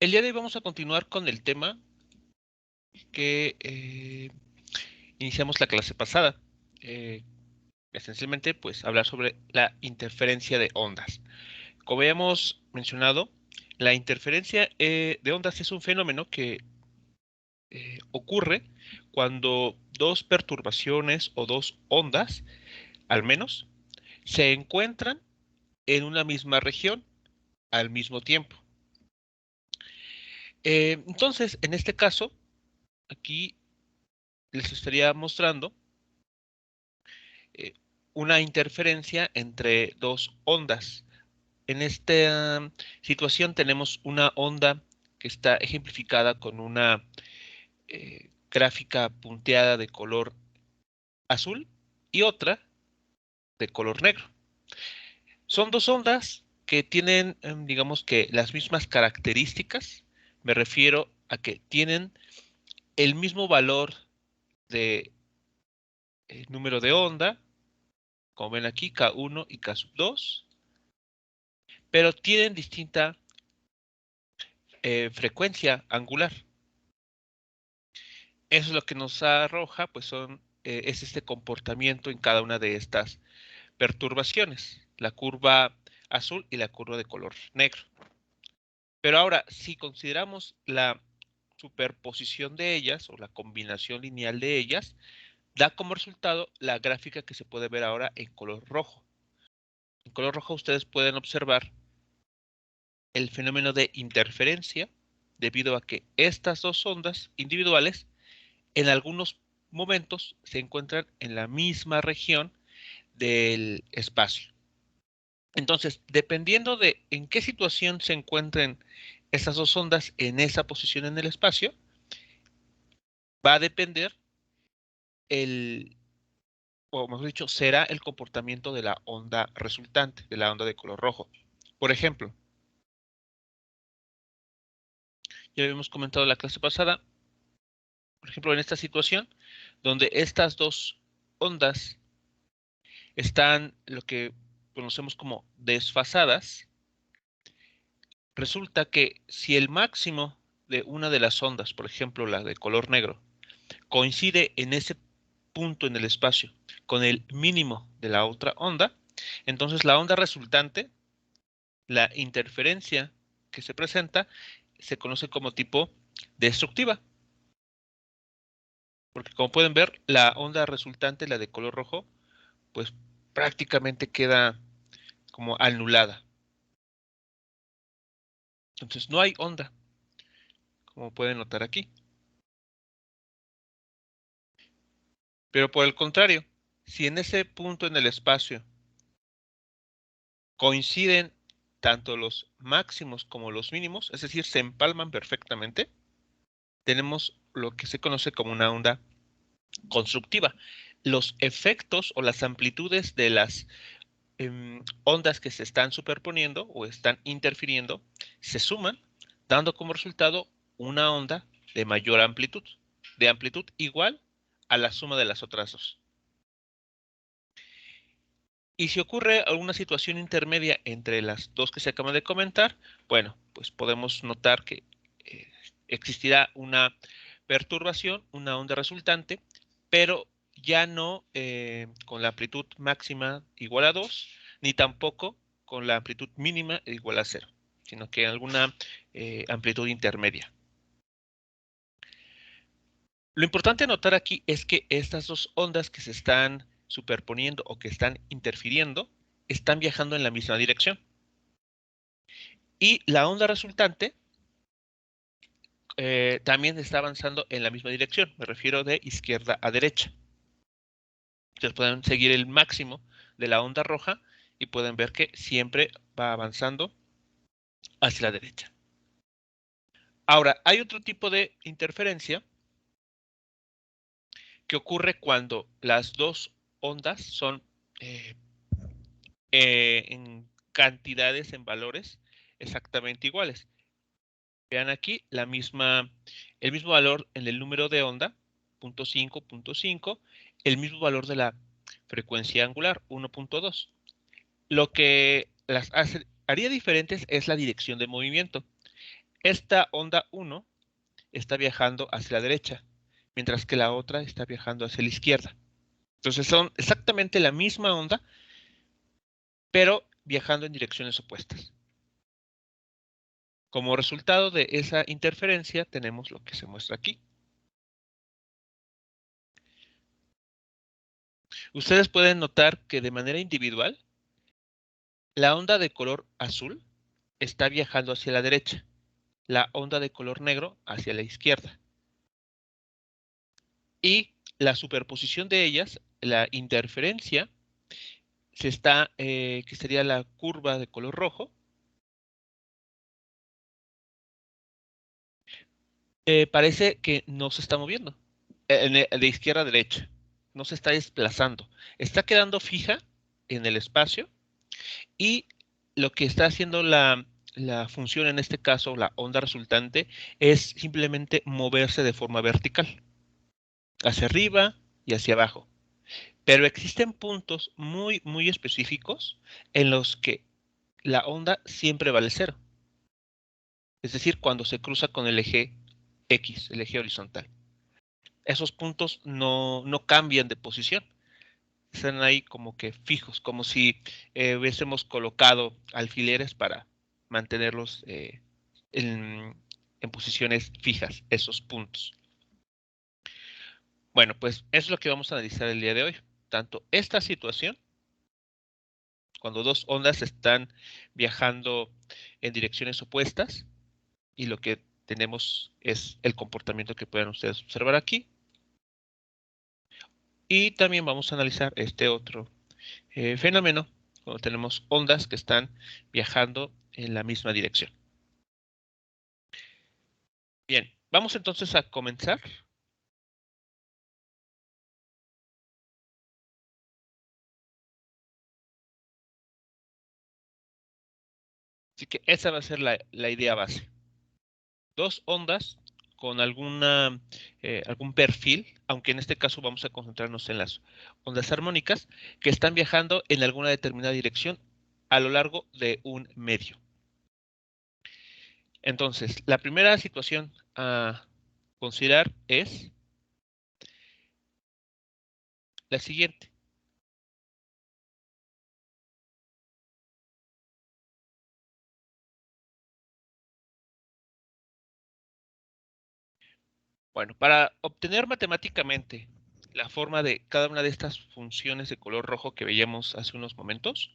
El día de hoy vamos a continuar con el tema que iniciamos la clase pasada. Eh, Esencialmente, pues hablar sobre la interferencia de ondas. Como habíamos mencionado, la interferencia de ondas es un fenómeno que ocurre cuando dos perturbaciones o dos ondas, al menos, se encuentran en una misma región al mismo tiempo. Entonces, en este caso, aquí les estaría mostrando eh, una interferencia entre dos ondas. En esta situación tenemos una onda que está ejemplificada con una gráfica punteada de color azul y otra de color negro. Son dos ondas que tienen, digamos que las mismas características. Me refiero a que tienen el mismo valor de número de onda, como ven aquí, K1 y K2, pero tienen distinta frecuencia angular. Eso es lo que nos arroja, pues es este comportamiento en cada una de estas perturbaciones, la curva azul y la curva de color negro. Pero ahora, si consideramos la superposición de ellas o la combinación lineal de ellas, da como resultado la gráfica que se puede ver ahora en color rojo. En color rojo ustedes pueden observar el fenómeno de interferencia debido a que estas dos ondas individuales en algunos momentos se encuentran en la misma región del espacio. Entonces, dependiendo de en qué situación se encuentren estas dos ondas en esa posición en el espacio, va a depender el, o mejor dicho, será el comportamiento de la onda resultante, de la onda de color rojo. Por ejemplo, ya habíamos comentado en la clase pasada, por ejemplo, en esta situación, donde estas dos ondas están lo que conocemos como desfasadas, resulta que si el máximo de una de las ondas, por ejemplo la de color negro, coincide en ese punto en el espacio con el mínimo de la otra onda, entonces la onda resultante, la interferencia que se presenta, se conoce como tipo destructiva. Porque como pueden ver, la onda resultante, la de color rojo, pues prácticamente queda como anulada. Entonces no hay onda, como pueden notar aquí. Pero por el contrario, si en ese punto en el espacio coinciden tanto los máximos como los mínimos, es decir, se empalman perfectamente, tenemos lo que se conoce como una onda constructiva. Los efectos o las amplitudes de las ondas que se están superponiendo o están interfiriendo se suman, dando como resultado una onda de mayor amplitud, de amplitud igual a la suma de las otras dos. Y si ocurre alguna situación intermedia entre las dos que se acaban de comentar, bueno, pues podemos notar que eh, existirá una perturbación, una onda resultante, pero ya no con la amplitud máxima igual a 2, ni tampoco con la amplitud mínima igual a 0, sino que en alguna amplitud intermedia. Lo importante a notar aquí es que estas dos ondas que se están superponiendo o que están interfiriendo están viajando en la misma dirección. Y la onda resultante también está avanzando en la misma dirección. Me refiero de izquierda a derecha. Ustedes pueden seguir el máximo de la onda roja y pueden ver que siempre va avanzando hacia la derecha. Ahora, hay otro tipo de interferencia que ocurre cuando las dos ondas son eh, en cantidades, en valores exactamente iguales. Vean aquí el mismo valor en el número de onda, 0.5, 0.5, el mismo valor de la frecuencia angular, 1.2. Lo que las haría diferentes es la dirección de movimiento. esta onda 1 está viajando hacia la derecha, mientras que la otra está viajando hacia la izquierda. Entonces son exactamente la misma onda, pero viajando en direcciones opuestas. Como resultado de esa interferencia tenemos lo que se muestra aquí. Ustedes pueden notar que de manera individual, la onda de color azul está viajando hacia la derecha, la onda de color negro hacia la izquierda. Y la superposición de ellas, la interferencia, que sería la curva de color rojo, parece que no se está moviendo de izquierda a derecha, no se está desplazando, está quedando fija en el espacio y lo que está haciendo la función, en este caso la onda resultante, es simplemente moverse de forma vertical, hacia arriba y hacia abajo. Pero existen puntos muy, muy específicos en los que la onda siempre vale cero. Es decir, cuando se cruza con el eje X, el eje horizontal. Esos puntos no cambian de posición. Están ahí como que fijos, como si hubiésemos colocado alfileres para mantenerlos en posiciones fijas, esos puntos. Bueno, pues eso es lo que vamos a analizar el día de hoy. Tanto esta situación, cuando dos ondas están viajando en direcciones opuestas, y lo que tenemos es el comportamiento que pueden ustedes observar aquí. Y también vamos a analizar este otro fenómeno, cuando tenemos ondas que están viajando en la misma dirección. Bien, vamos entonces a comenzar. Así que esa va a ser la idea base. Dos ondas con algún perfil, aunque en este caso vamos a concentrarnos en las ondas armónicas, que están viajando en alguna determinada dirección a lo largo de un medio. Entonces, la primera situación a considerar es la siguiente. Bueno, para obtener matemáticamente la forma de cada una de estas funciones de color rojo que veíamos hace unos momentos,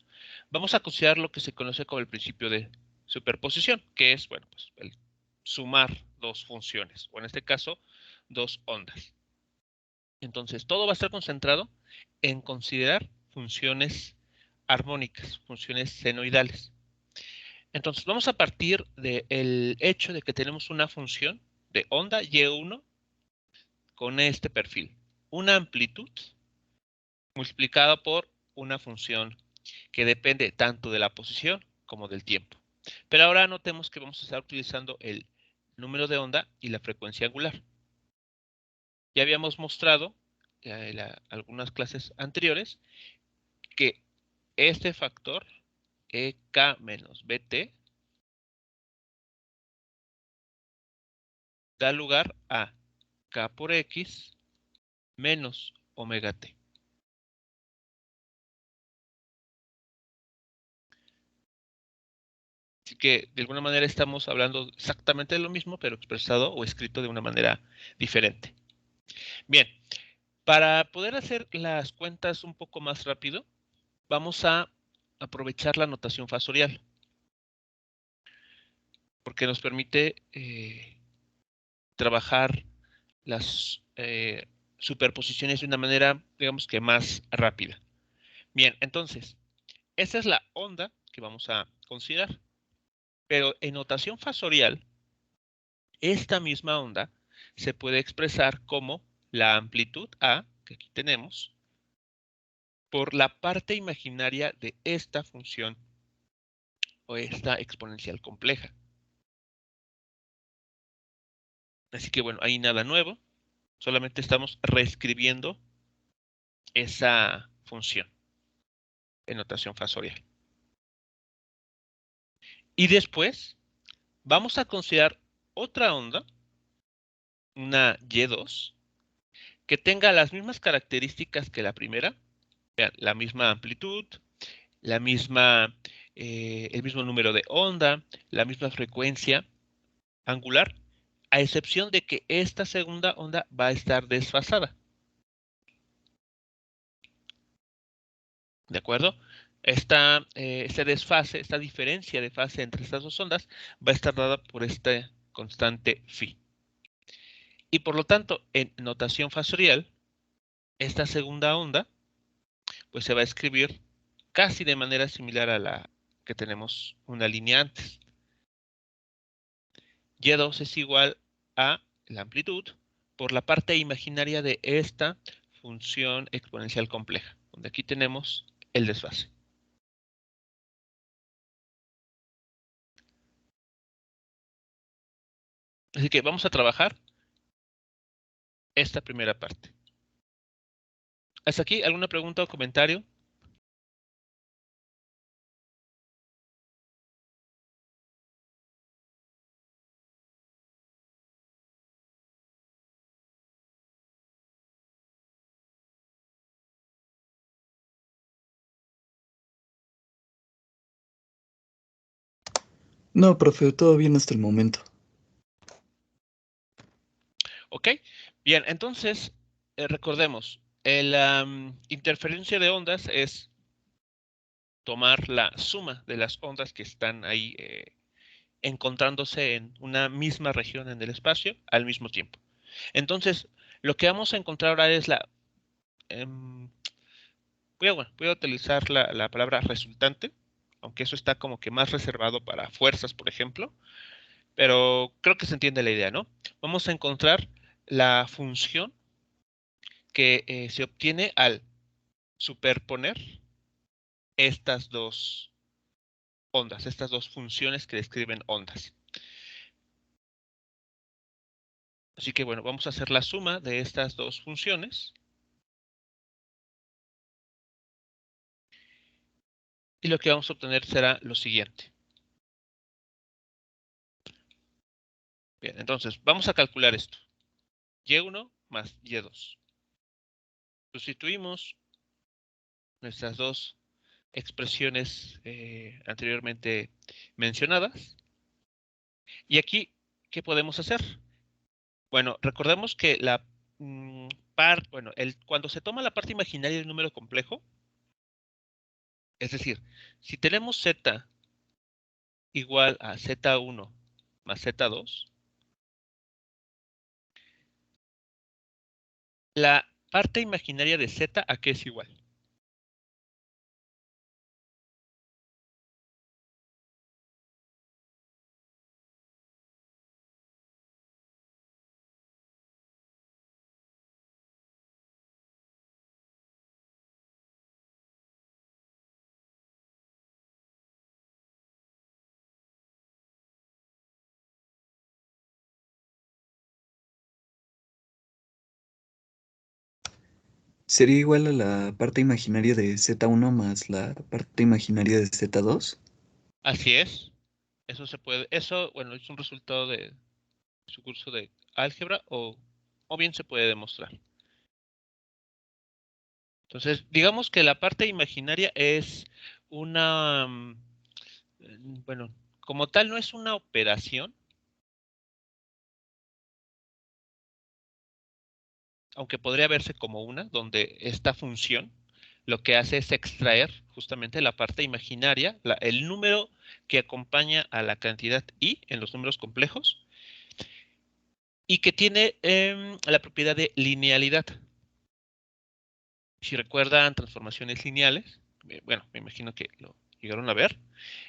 vamos a considerar lo que se conoce como el principio de superposición, que es, bueno, pues el sumar dos funciones, o en este caso, dos ondas. Entonces, todo va a estar concentrado en considerar funciones armónicas, funciones senoidales. Entonces, vamos a partir del hecho de que tenemos una función de onda Y1 con este perfil. Una amplitud multiplicada por una función que depende tanto de la posición como del tiempo. Pero ahora notemos que vamos a estar utilizando el número de onda y la frecuencia angular. Ya habíamos mostrado en algunas clases anteriores que este factor EK menos BT da lugar a K por X menos omega T. Así que de alguna manera estamos hablando exactamente de lo mismo, pero expresado o escrito de una manera diferente. Bien, para poder hacer las cuentas un poco más rápido, vamos a aprovechar la notación fasorial, porque nos permite trabajar las superposiciones de una manera, digamos que más rápida. Bien, entonces, esa es la onda que vamos a considerar. Pero en notación fasorial, esta misma onda se puede expresar como la amplitud A, que aquí tenemos, por la parte imaginaria de esta función o esta exponencial compleja. Así que bueno, ahí nada nuevo, solamente estamos reescribiendo esa función en notación fasorial. Y después vamos a considerar otra onda, una Y2, que tenga las mismas características que la primera, vean, la misma amplitud, la misma, el mismo número de onda, la misma frecuencia angular, a excepción de que esta segunda onda va a estar desfasada. ¿De acuerdo? Este desfase, esta diferencia de fase entre estas dos ondas va a estar dada por esta constante phi. Y por lo tanto, en notación fasorial, esta segunda onda pues se va a escribir casi de manera similar a la que tenemos una línea antes. Y2 es igual a la amplitud por la parte imaginaria de esta función exponencial compleja, donde aquí tenemos el desfase. Así que vamos a trabajar esta primera parte. ¿Hasta aquí alguna pregunta o comentario? No, profe, todo bien hasta el momento. Ok, bien, entonces recordemos, la interferencia de ondas es tomar la suma de las ondas que están ahí encontrándose en una misma región en el espacio al mismo tiempo. Entonces, lo que vamos a encontrar ahora es em, voy a utilizar la palabra resultante, aunque eso está como que más reservado para fuerzas, por ejemplo, pero creo que se entiende la idea, ¿no? Vamos a encontrar la función que se obtiene al superponer estas dos ondas, estas dos funciones que describen ondas. Así que bueno, vamos a hacer la suma de estas dos funciones. Y lo que vamos a obtener será lo siguiente. Bien, entonces vamos a calcular esto. Y1 más Y2. Sustituimos nuestras dos expresiones anteriormente mencionadas. Y aquí, ¿qué podemos hacer? Bueno, recordemos que cuando se toma la parte imaginaria del número complejo, es decir, si tenemos z igual a z1 más z2, la parte imaginaria de z, ¿a qué es igual? ¿Sería igual a la parte imaginaria de Z1 más la parte imaginaria de Z2? Así es. Eso, bueno, es un resultado de su curso de álgebra o bien se puede demostrar. Entonces, digamos que la parte imaginaria es una, bueno, como tal no es una operación, aunque podría verse como una, donde esta función lo que hace es extraer justamente la parte imaginaria, el número que acompaña a la cantidad i en los números complejos y que tiene la propiedad de linealidad. Si recuerdan transformaciones lineales, bueno, me imagino que lo llegaron a ver,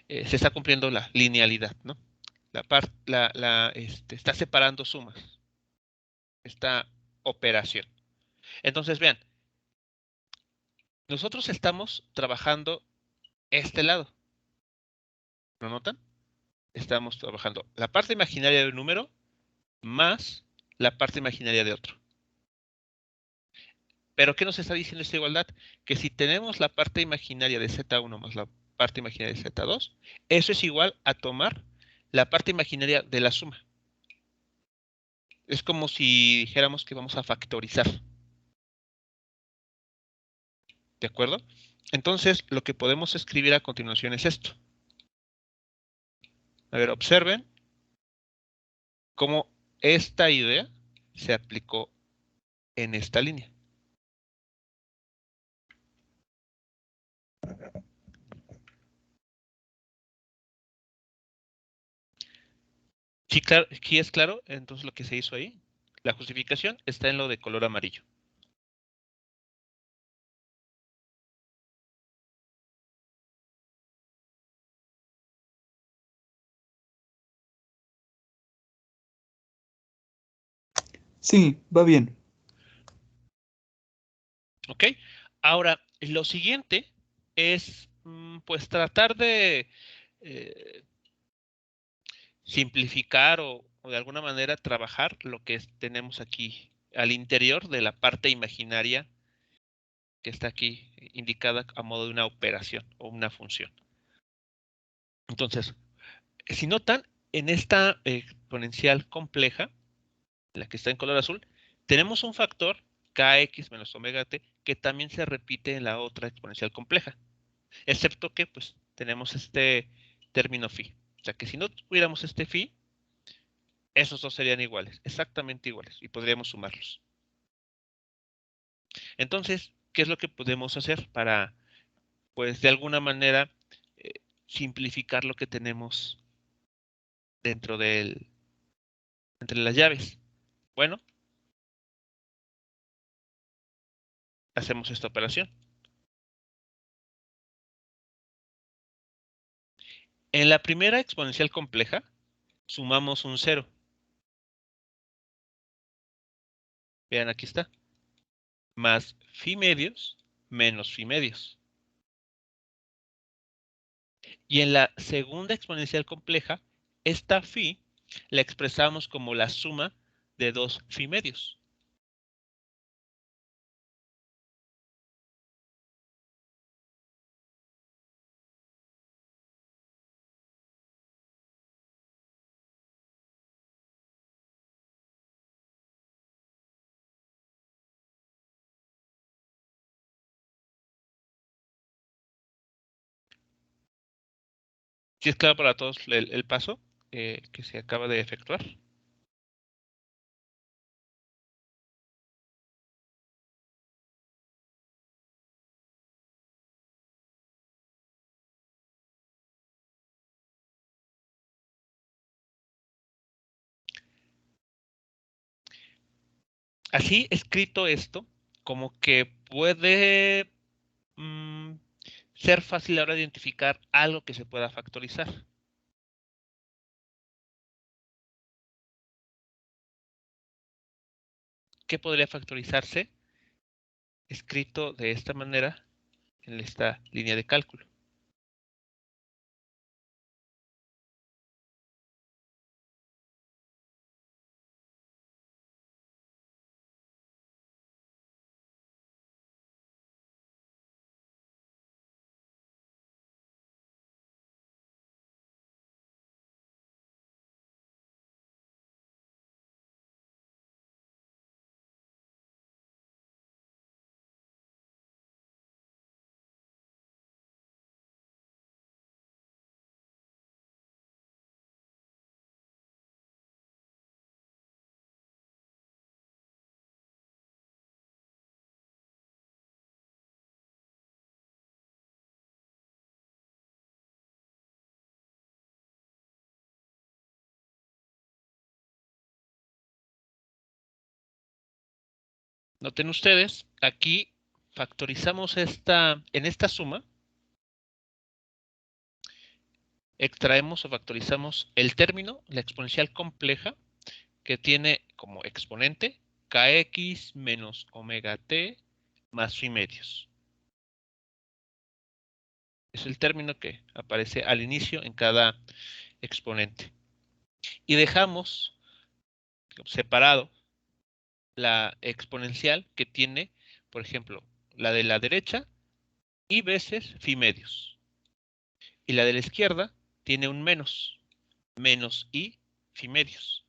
se está cumpliendo la linealidad, ¿no? Está separando sumas, esta operación. Entonces, vean, nosotros estamos trabajando este lado, ¿lo notan? Estamos trabajando la parte imaginaria de un número más la parte imaginaria de otro. Pero ¿qué nos está diciendo esta igualdad? Que si tenemos la parte imaginaria de Z1 más la parte imaginaria de Z2, eso es igual a tomar la parte imaginaria de la suma. Es como si dijéramos que vamos a factorizar. ¿De acuerdo? Entonces, lo que podemos escribir a continuación es esto. A ver, observen cómo esta idea se aplicó en esta línea. Sí, claro, aquí es claro, entonces lo que se hizo ahí, la justificación está en lo de color amarillo. Sí, va bien. ¿Ok? Ahora, lo siguiente es, pues, tratar de eh, simplificar o de alguna manera trabajar lo que tenemos aquí al interior de la parte imaginaria que está aquí indicada a modo de una operación o una función. Entonces, si notan, en esta exponencial compleja, la que está en color azul, tenemos un factor kx menos omega t que también se repite en la otra exponencial compleja, excepto que pues tenemos este término phi. O sea que si no tuviéramos este phi, esos dos serían iguales, exactamente iguales, y podríamos sumarlos. Entonces, ¿qué es lo que podemos hacer para, pues, de alguna manera, eh, simplificar lo que tenemos dentro entre las llaves? Bueno, hacemos esta operación. En la primera exponencial compleja, sumamos un cero. Vean, aquí está. Más phi medios menos phi medios. Y en la segunda exponencial compleja, esta phi la expresamos como la suma de dos phi medios. ¿Sí es claro para todos el paso que se acaba de efectuar? Así escrito esto, como que puede ser fácil ahora identificar algo que se pueda factorizar. ¿Qué podría factorizarse? Escrito de esta manera en esta línea de cálculo. Noten ustedes, aquí factorizamos en esta suma, extraemos o factorizamos el término, la exponencial compleja, que tiene como exponente kx menos omega t más phi medios. Es el término que aparece al inicio en cada exponente. Y dejamos separado la exponencial que tiene, por ejemplo, la de la derecha y veces phi medios. Y la de la izquierda tiene un menos. menos I phi medios.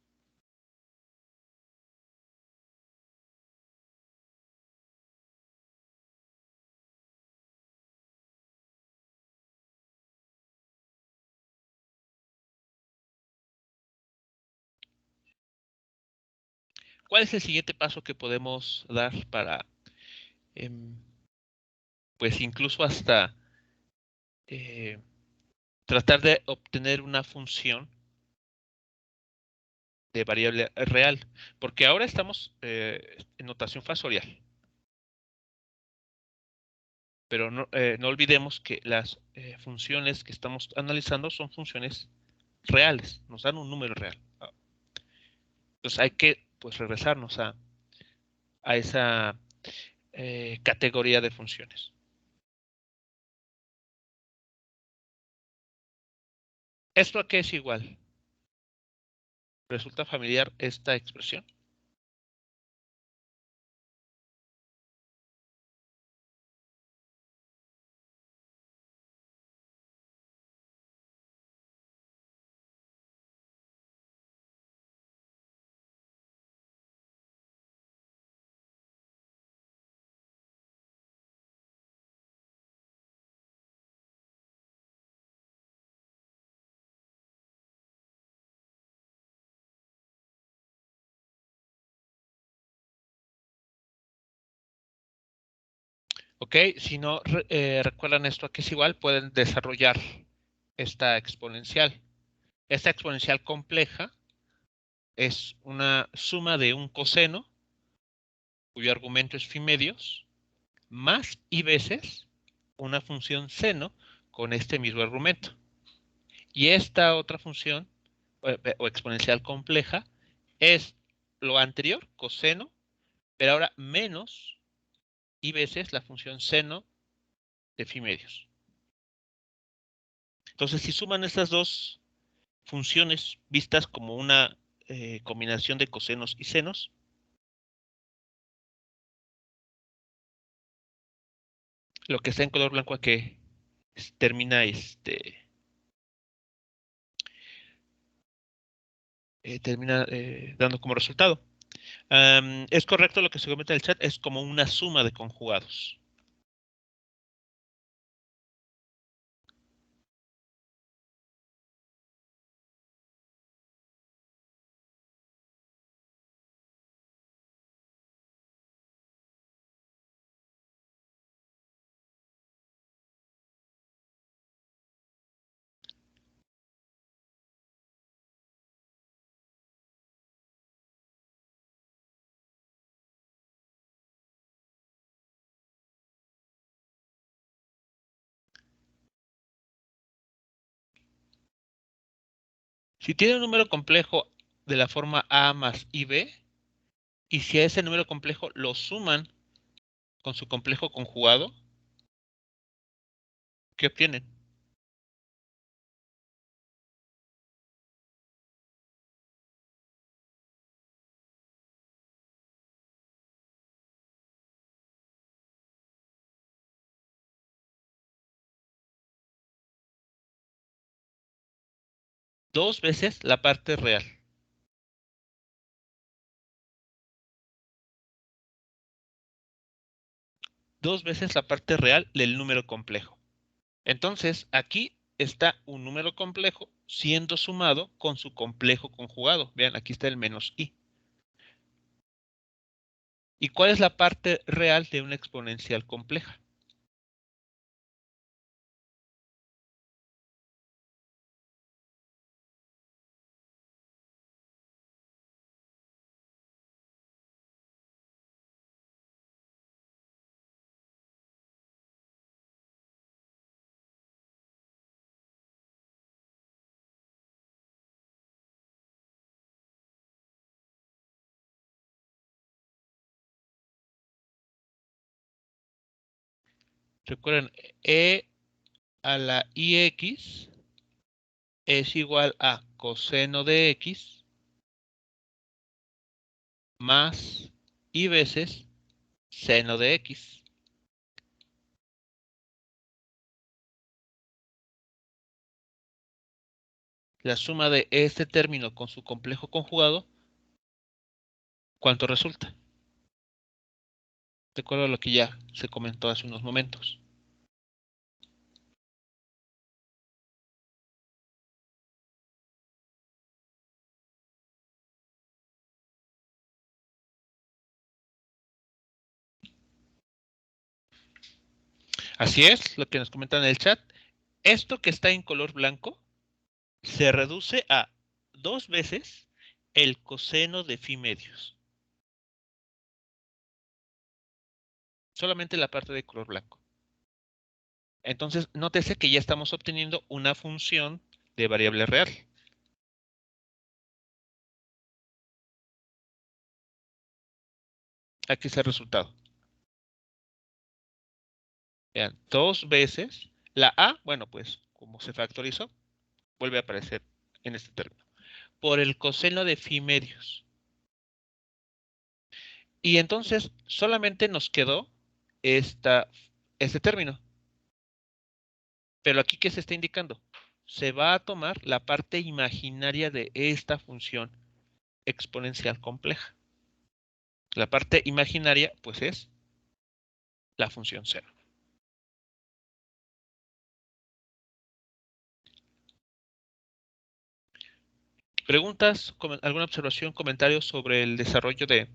¿Cuál es el siguiente paso que podemos dar para, pues incluso hasta tratar de obtener una función de variable real? Porque ahora estamos en notación fasorial. Pero no olvidemos que las funciones que estamos analizando son funciones reales, nos dan un número real. Entonces hay que pues regresarnos a esa categoría de funciones. ¿Esto a qué es igual? ¿Resulta familiar esta expresión? Ok, si no recuerdan esto a qué es igual, pueden desarrollar esta exponencial. Esta exponencial compleja es una suma de un coseno, cuyo argumento es phi medios, más i veces una función seno con este mismo argumento. Y esta otra función o exponencial compleja es lo anterior, coseno, pero ahora menos i veces la función seno de phi medios. Entonces, si suman estas dos funciones vistas como una combinación de cosenos y senos, lo que está en color blanco aquí termina dando como resultado. Es correcto lo que se comenta en el chat, es como una suma de conjugados. Si tiene un número complejo de la forma A más IB, y si a ese número complejo lo suman con su complejo conjugado, ¿qué obtienen? Dos veces la parte real. Dos veces la parte real del número complejo. Entonces, aquí está un número complejo siendo sumado con su complejo conjugado. Vean, aquí está el menos i. ¿Y cuál es la parte real de una exponencial compleja? Recuerden, e a la ix es igual a coseno de x más i veces seno de x. la suma de este término con su complejo conjugado, ¿cuánto resulta? De acuerdo a lo que ya se comentó hace unos momentos. Así es, lo que nos comentan en el chat. Esto que está en color blanco se reduce a 2 veces el coseno de phi medios. Solamente la parte de color blanco. Entonces, nótese que ya estamos obteniendo una función de variable real. Aquí está el resultado. Vean, 2 veces la A, bueno, pues como se factorizó, vuelve a aparecer en este término. Por el coseno de phi medios. Y entonces solamente nos quedó este término. Pero aquí, ¿qué se está indicando? Se va a tomar la parte imaginaria de esta función exponencial compleja. La parte imaginaria, pues, es la función cero. ¿Preguntas, alguna observación, comentario sobre el desarrollo de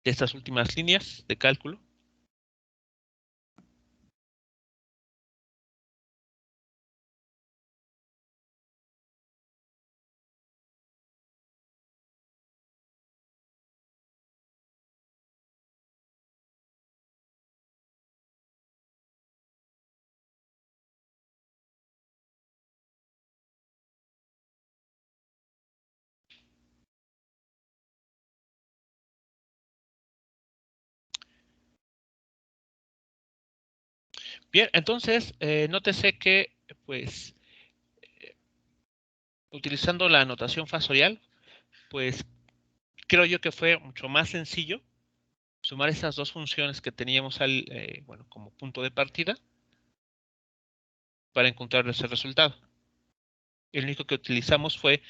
estas últimas líneas de cálculo? Bien, entonces, nótese que, pues, utilizando la notación fasorial, pues, creo yo que fue mucho más sencillo sumar esas dos funciones que teníamos bueno, como punto de partida para encontrar ese resultado. El único que utilizamos fue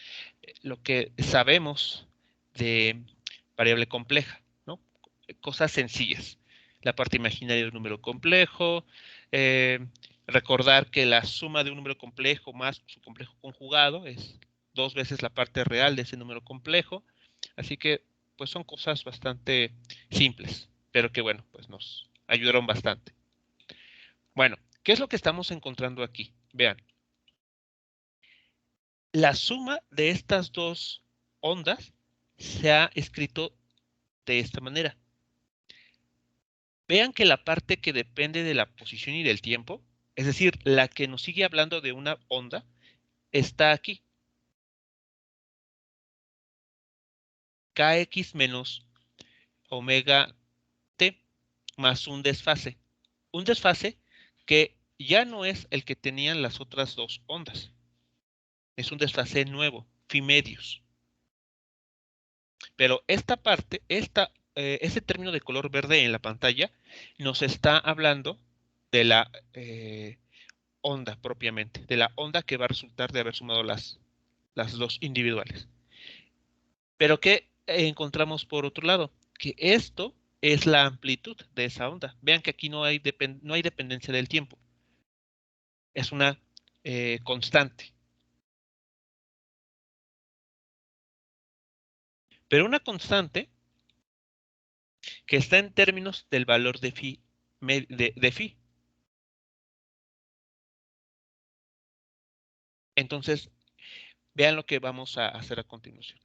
lo que sabemos de variable compleja, ¿no? Cosas sencillas. La parte imaginaria de un número complejo, eh, recordar que la suma de un número complejo más su complejo conjugado es 2 veces la parte real de ese número complejo. Así que, pues son cosas bastante simples, pero que, bueno, pues nos ayudaron bastante. Bueno, ¿qué es lo que estamos encontrando aquí? Vean, la suma de estas dos ondas se ha escrito de esta manera. Vean que la parte que depende de la posición y del tiempo, es decir, la que nos sigue hablando de una onda, está aquí. Kx menos omega t más un desfase. Un desfase que ya no es el que tenían las otras dos ondas. Es un desfase nuevo, phi medios. Pero esta parte, ese término de color verde en la pantalla, nos está hablando de la onda propiamente, de la onda que va a resultar de haber sumado las dos individuales. Pero ¿qué encontramos por otro lado? Que esto es la amplitud de esa onda. Vean que aquí no hay dependencia del tiempo. Es una constante. Pero una constante que está en términos del valor de phi. De phi. Entonces, vean lo que vamos a hacer a continuación.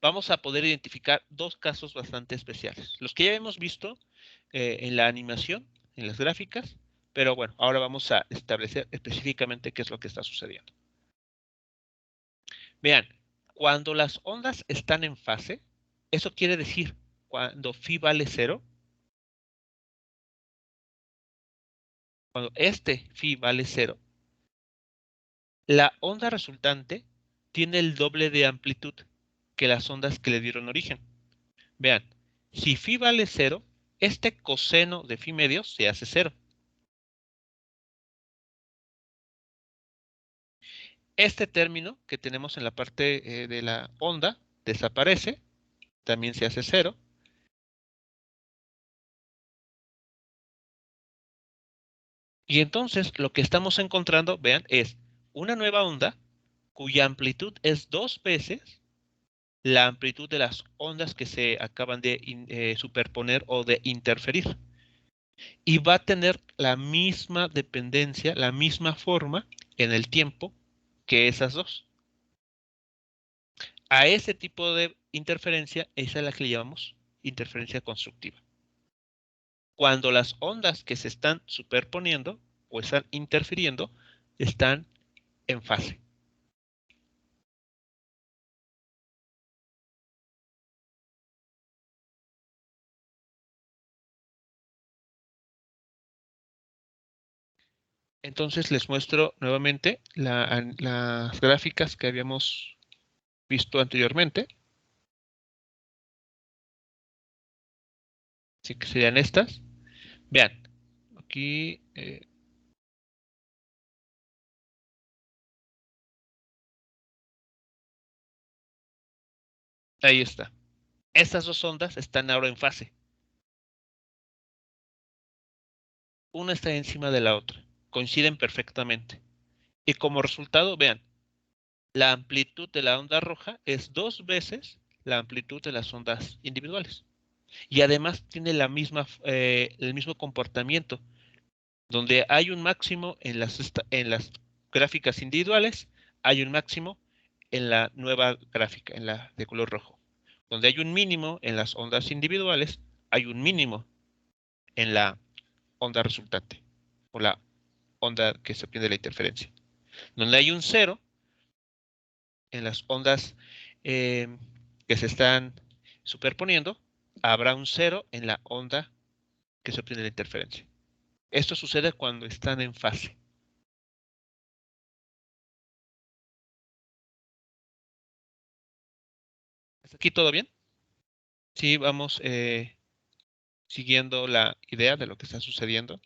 Vamos a poder identificar dos casos bastante especiales. Los que ya hemos visto en la animación, en las gráficas, pero bueno, ahora vamos a establecer específicamente qué es lo que está sucediendo. Vean, cuando las ondas están en fase, eso quiere decir cuando phi vale 0, cuando este phi vale 0, la onda resultante tiene el doble de amplitud que las ondas que le dieron origen. Vean, si phi vale 0, este coseno de phi medios se hace 0. Este término que tenemos en la parte de la onda desaparece, también se hace 0. Y entonces lo que estamos encontrando, vean, es una nueva onda cuya amplitud es 2 veces la amplitud de las ondas que se acaban de superponer o de interferir. Y va a tener la misma dependencia, la misma forma en el tiempo que esas dos. A ese tipo de interferencia, esa es la que le llamamos interferencia constructiva. Cuando las ondas que se están superponiendo o están interfiriendo están en fase. Entonces les muestro nuevamente las gráficas que habíamos visto anteriormente. Así que serían estas. Vean, aquí ahí está. Estas dos ondas están ahora en fase. Una está encima de la otra. Coinciden perfectamente. Y como resultado, vean, la amplitud de la onda roja es 2 veces la amplitud de las ondas individuales. Y además tiene el mismo comportamiento, donde hay un máximo en las gráficas individuales, hay un máximo en la nueva gráfica, en la de color rojo. Donde hay un mínimo en las ondas individuales, hay un mínimo en la onda resultante, o la onda que se obtiene de la interferencia. Donde hay un 0 en las ondas que se están superponiendo, habrá un 0 en la onda que se obtiene de la interferencia. Esto sucede cuando están en fase. ¿Hasta aquí todo bien? Sí, vamos siguiendo la idea de lo que está sucediendo.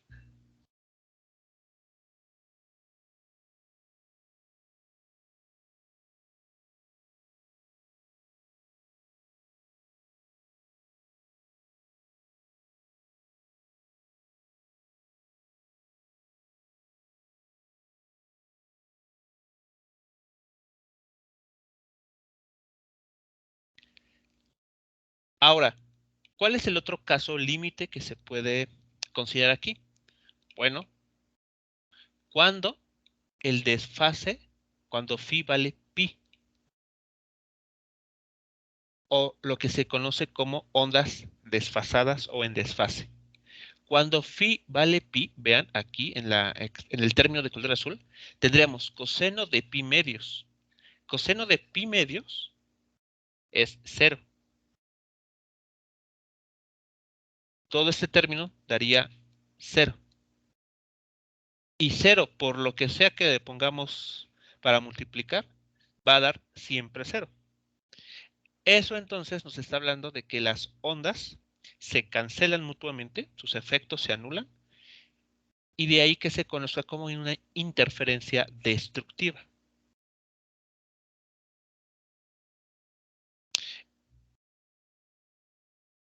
Ahora, ¿cuál es el otro caso límite que se puede considerar aquí? Bueno, cuando el desfase, cuando phi vale pi, o lo que se conoce como ondas desfasadas o en desfase. Cuando phi vale pi, vean aquí en el término de color azul, tendríamos coseno de pi medios. Coseno de pi medios es 0. Todo este término daría 0. Y 0, por lo que sea que le pongamos para multiplicar, va a dar siempre 0. Eso entonces nos está hablando de que las ondas se cancelan mutuamente, sus efectos se anulan, y de ahí que se conozca como una interferencia destructiva.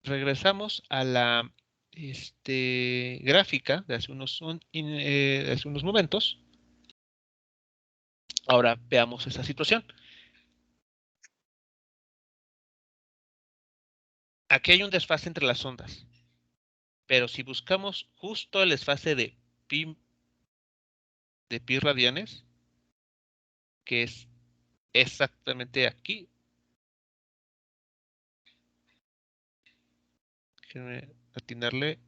Regresamos a la gráfica de hace unos momentos. Ahora veamos esa situación. Aquí hay un desfase entre las ondas, pero si buscamos justo el desfase de pi radianes, que es exactamente aquí, déjenme atinarle.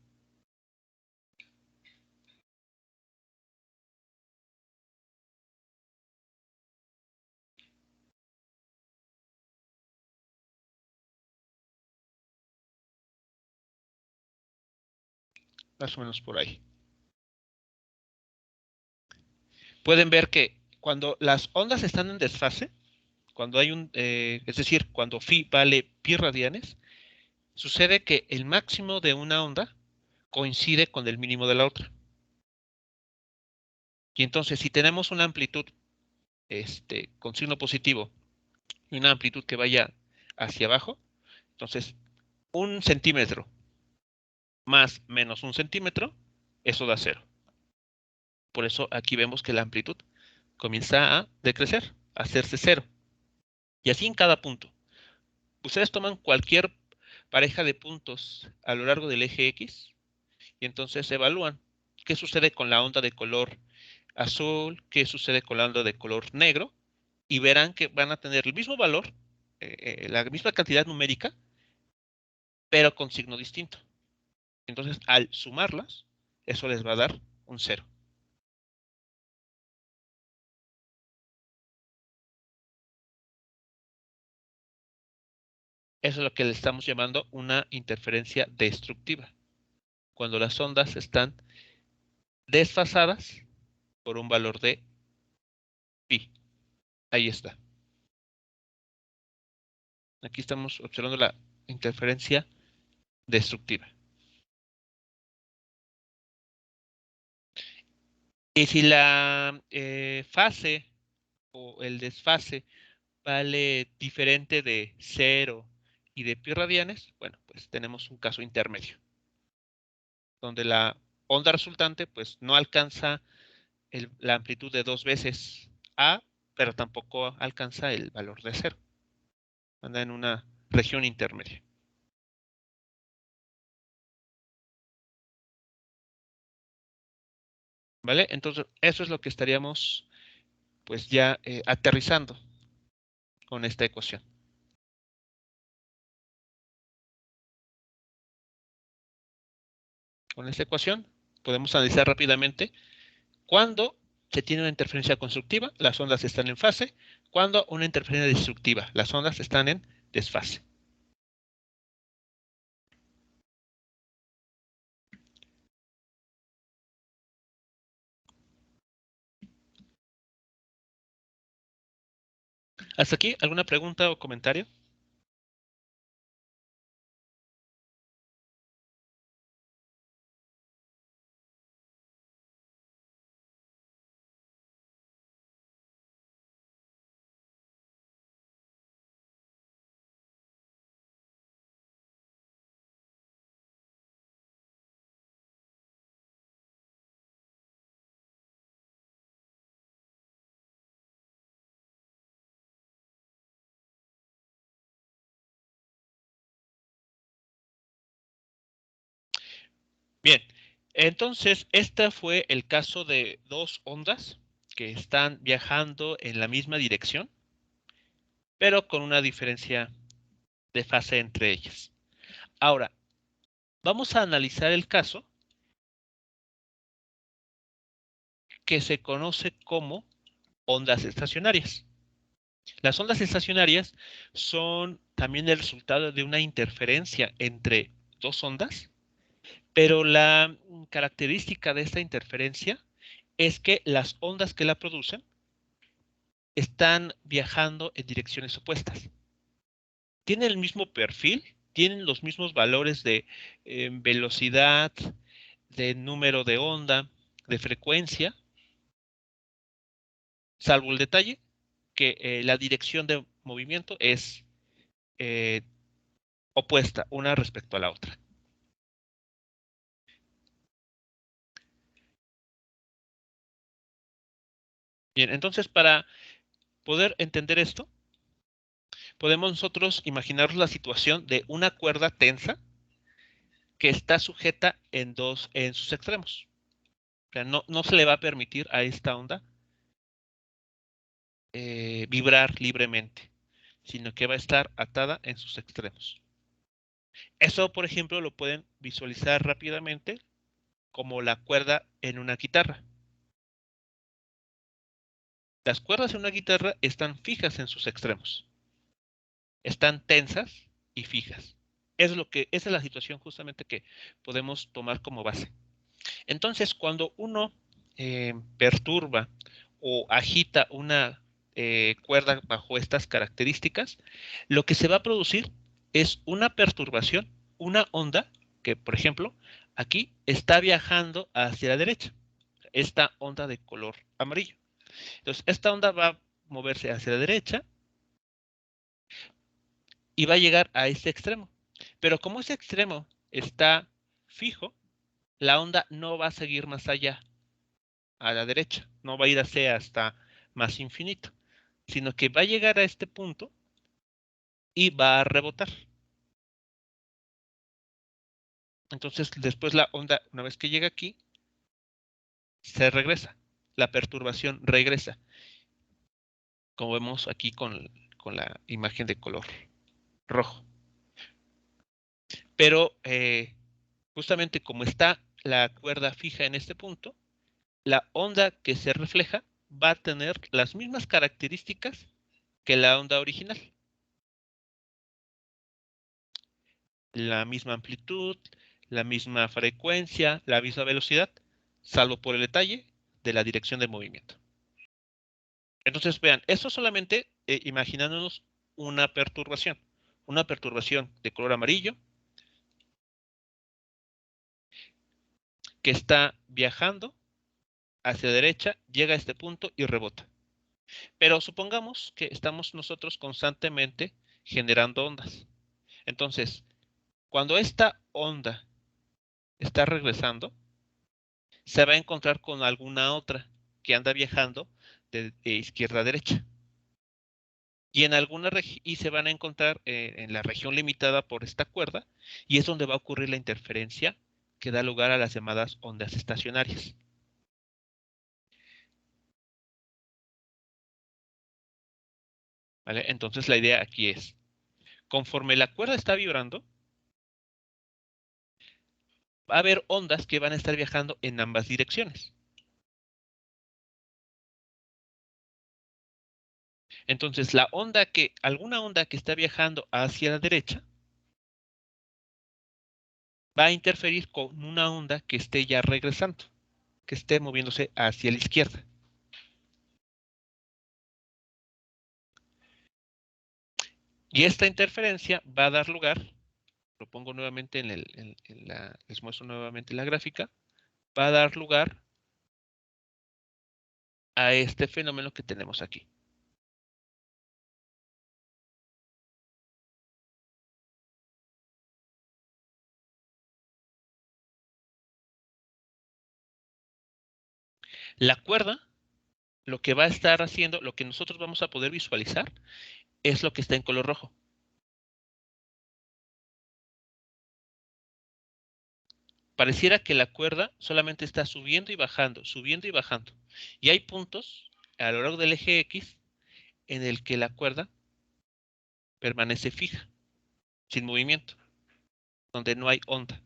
Más o menos por ahí. Pueden ver que cuando las ondas están en desfase, cuando hay es decir, cuando phi vale pi radianes, sucede que el máximo de una onda coincide con el mínimo de la otra. Y entonces, si tenemos una amplitud con signo positivo y una amplitud que vaya hacia abajo, entonces 1 centímetro más menos 1 centímetro, eso da 0. Por eso aquí vemos que la amplitud comienza a decrecer, a hacerse 0. Y así en cada punto. Ustedes toman cualquier pareja de puntos a lo largo del eje X y entonces evalúan qué sucede con la onda de color azul, qué sucede con la onda de color negro, y verán que van a tener el mismo valor, la misma cantidad numérica, pero con signo distinto. Entonces, al sumarlas, eso les va a dar un 0. Eso es lo que le estamos llamando una interferencia destructiva, cuando las ondas están desfasadas por un valor de pi. Ahí está. Aquí estamos observando la interferencia destructiva. Y si la fase o el desfase vale diferente de 0 y de pi radianes, bueno, pues tenemos un caso intermedio, donde la onda resultante pues no alcanza la amplitud de 2 veces A, pero tampoco alcanza el valor de 0. Anda en una región intermedia. ¿Vale? Entonces, eso es lo que estaríamos pues ya aterrizando con esta ecuación. Con esta ecuación podemos analizar rápidamente cuando se tiene una interferencia constructiva, las ondas están en fase, cuando una interferencia destructiva, las ondas están en desfase. ¿Hasta aquí alguna pregunta o comentario? Bien, entonces este fue el caso de dos ondas que están viajando en la misma dirección, pero con una diferencia de fase entre ellas. Ahora, vamos a analizar el caso que se conoce como ondas estacionarias. Las ondas estacionarias son también el resultado de una interferencia entre dos ondas, pero la característica de esta interferencia es que las ondas que la producen están viajando en direcciones opuestas. Tienen el mismo perfil, tienen los mismos valores de velocidad, de número de onda, de frecuencia, salvo el detalle que la dirección de movimiento es eh, opuesta una respecto a la otra. Bien, entonces para poder entender esto, podemos nosotros imaginar la situación de una cuerda tensa que está sujeta en sus extremos. O sea, no se le va a permitir a esta onda vibrar libremente, sino que va a estar atada en sus extremos. Eso, por ejemplo, lo pueden visualizar rápidamente como la cuerda en una guitarra. Las cuerdas en una guitarra están fijas en sus extremos. Están tensas y fijas. Esa es la situación justamente que podemos tomar como base. Entonces, cuando uno perturba o agita una cuerda bajo estas características, lo que se va a producir es una perturbación, una onda que, por ejemplo, aquí está viajando hacia la derecha, esta onda de color amarillo. Entonces, esta onda va moverse hacia la derecha y va a llegar a este extremo. Pero como ese extremo está fijo, la onda no va a seguir más allá a la derecha, no va a ir hasta más infinito, sino que va a llegar a este punto y va a rebotar. Entonces, después la onda, una vez que llega aquí, se regresa. La perturbación regresa, como vemos aquí con la imagen de color rojo. Pero justamente como está la cuerda fija en este punto, la onda que se refleja va a tener las mismas características que la onda original. La misma amplitud, la misma frecuencia, la misma velocidad, salvo por el detalle de la dirección de movimiento. Entonces, vean, esto solamente imaginándonos una perturbación de color amarillo que está viajando hacia la derecha, llega a este punto y rebota. Pero supongamos que estamos nosotros constantemente generando ondas. Entonces, cuando esta onda está regresando, se va a encontrar con alguna otra que anda viajando de izquierda a derecha. Y en alguna y se van a encontrar en la región limitada por esta cuerda, y es donde va a ocurrir la interferencia que da lugar a las llamadas ondas estacionarias. ¿Vale? Entonces la idea aquí es, conforme la cuerda está vibrando, va a haber ondas que van a estar viajando en ambas direcciones. Entonces, alguna onda que está viajando hacia la derecha va a interferir con una onda que esté ya regresando, que esté moviéndose hacia la izquierda. Y esta interferencia va a dar lugar, lo pongo nuevamente les muestro nuevamente la gráfica, va a dar lugar a este fenómeno que tenemos aquí. La cuerda, lo que va a estar haciendo, lo que nosotros vamos a poder visualizar, es lo que está en color rojo. Pareciera que la cuerda solamente está subiendo y bajando, subiendo y bajando. Y hay puntos a lo largo del eje X en el que la cuerda permanece fija, sin movimiento, donde no hay onda.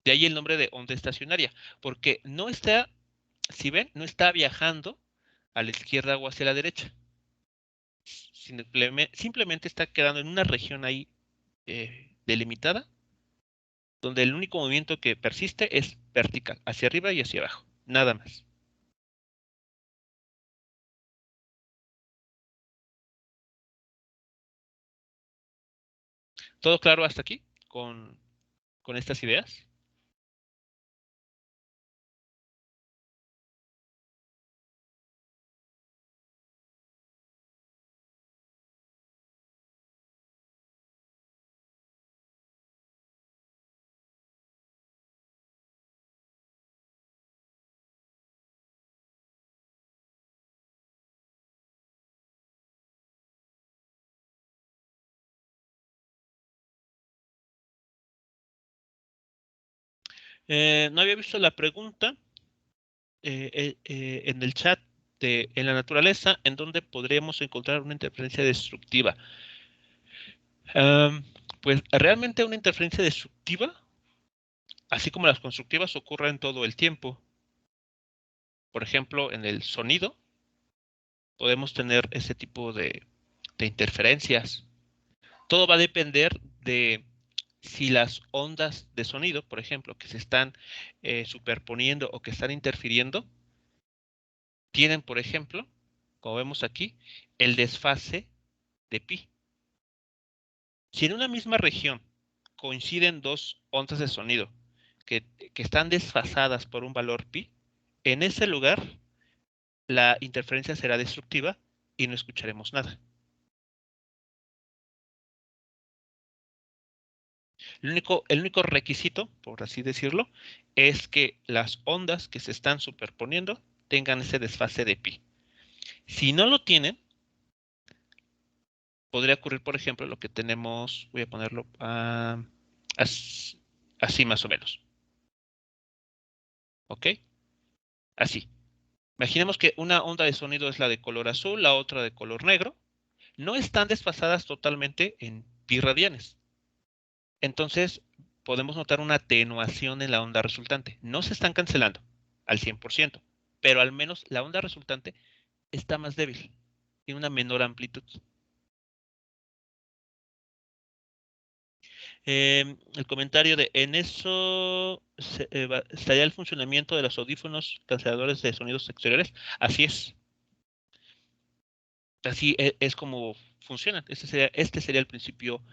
De ahí el nombre de onda estacionaria, porque no está, si ven, no está viajando a la izquierda o hacia la derecha. Simplemente está quedando en una región ahí delimitada, donde el único movimiento que persiste es vertical, hacia arriba y hacia abajo, nada más. ¿Todo claro hasta aquí con estas ideas? No había visto la pregunta en el chat en la naturaleza, en donde podríamos encontrar una interferencia destructiva. Pues realmente una interferencia destructiva, así como las constructivas, ocurren todo el tiempo. Por ejemplo, en el sonido podemos tener ese tipo de interferencias. Todo va a depender de si las ondas de sonido, por ejemplo, que se están superponiendo o que están interfiriendo, tienen, por ejemplo, como vemos aquí, el desfase de pi. Si en una misma región coinciden dos ondas de sonido que están desfasadas por un valor pi, en ese lugar la interferencia será destructiva y no escucharemos nada. El único requisito, por así decirlo, es que las ondas que se están superponiendo tengan ese desfase de pi. Si no lo tienen, podría ocurrir, por ejemplo, lo que tenemos, voy a ponerlo así más o menos. ¿Ok? Así. Imaginemos que una onda de sonido es la de color azul, la otra de color negro. No están desfasadas totalmente en pi radianes. Entonces, podemos notar una atenuación en la onda resultante. No se están cancelando al 100%, pero al menos la onda resultante está más débil, tiene una menor amplitud. El comentario de, en eso estaría el funcionamiento de los audífonos canceladores de sonidos exteriores. Así es. Así es como funcionan. Este sería el principio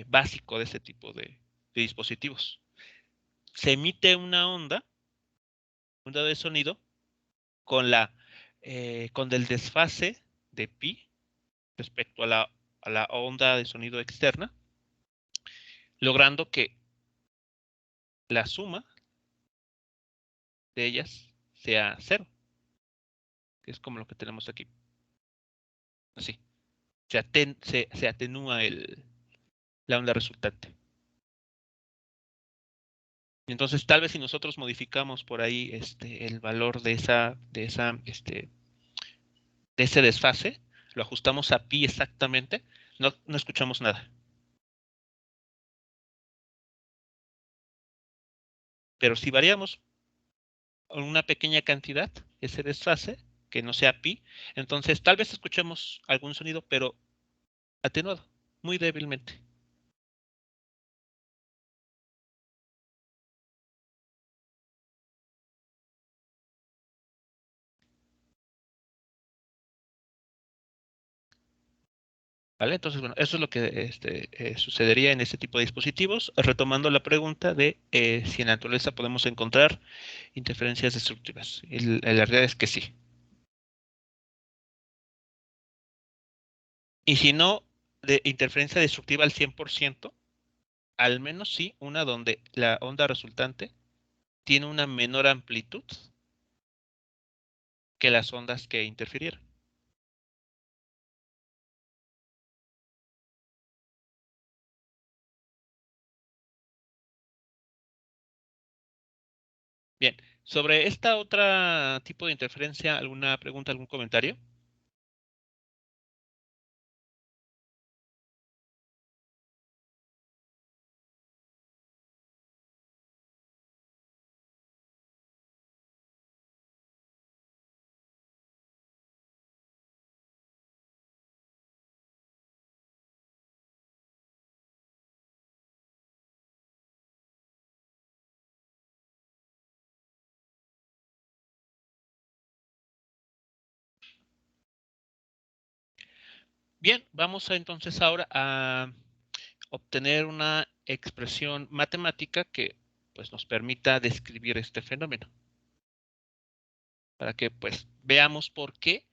básico de este tipo de dispositivos. Se emite una onda de sonido con con el desfase de pi respecto a la onda de sonido externa, logrando que la suma de ellas sea cero, que es como lo que tenemos aquí. Así. Se atenúa la onda resultante. Entonces, tal vez si nosotros modificamos por ahí el valor de ese desfase, lo ajustamos a pi exactamente, no escuchamos nada. Pero si variamos una pequeña cantidad ese desfase, que no sea pi, entonces tal vez escuchemos algún sonido, pero atenuado, muy débilmente. ¿Vale? Entonces, bueno, eso es lo que sucedería en este tipo de dispositivos. Retomando la pregunta de si en la naturaleza podemos encontrar interferencias destructivas. La realidad es que sí. Y si no, de interferencia destructiva al 100%, al menos sí una donde la onda resultante tiene una menor amplitud que las ondas que interfirieron. Bien, sobre esta otra tipo de interferencia, ¿alguna pregunta, algún comentario? Bien, vamos entonces ahora a obtener una expresión matemática que pues, nos permita describir este fenómeno. Para que pues veamos por qué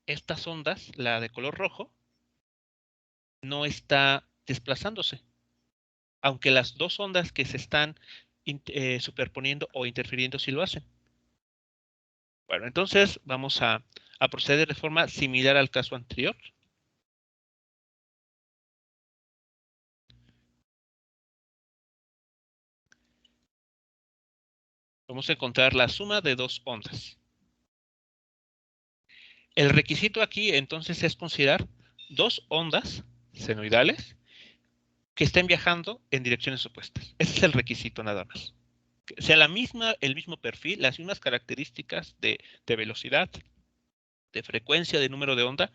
estas ondas, la de color rojo, no está desplazándose. Aunque las dos ondas que se están superponiendo o interfiriendo sí lo hacen. Bueno, entonces vamos a proceder de forma similar al caso anterior. Vamos a encontrar la suma de dos ondas. El requisito aquí entonces es considerar dos ondas senoidales que estén viajando en direcciones opuestas. Ese es el requisito nada más. Que sea el mismo perfil, las mismas características de velocidad, de frecuencia, de número de onda,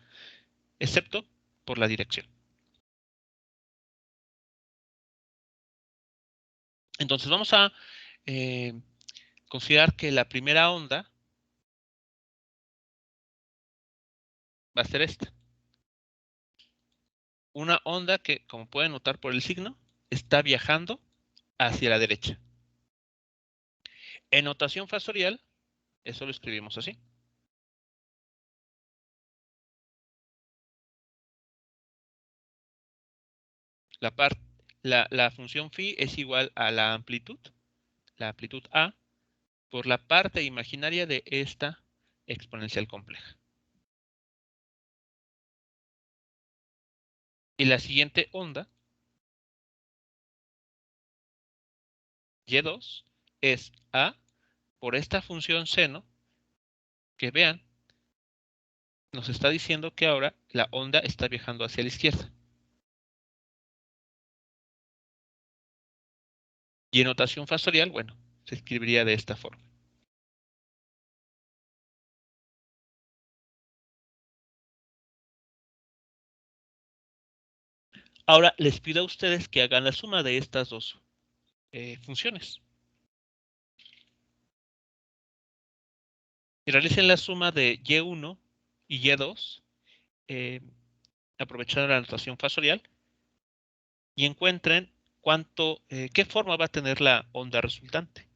excepto por la dirección. Entonces vamos a considerar que la primera onda va a ser esta. Una onda que, como pueden notar por el signo, está viajando hacia la derecha. En notación fasorial, eso lo escribimos así. La, la función phi es igual a la amplitud A, por la parte imaginaria de esta exponencial compleja. Y la siguiente onda, y2, es A por esta función seno, que vean, nos está diciendo que ahora la onda está viajando hacia la izquierda. Y en notación factorial, bueno, se escribiría de esta forma. Ahora les pido a ustedes que hagan la suma de estas dos funciones. Y realicen la suma de y1 y y2, aprovechando la notación factorial, y encuentren qué forma va a tener la onda resultante.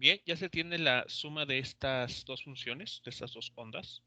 Bien, ya se tiene la suma de estas dos funciones, de estas dos ondas.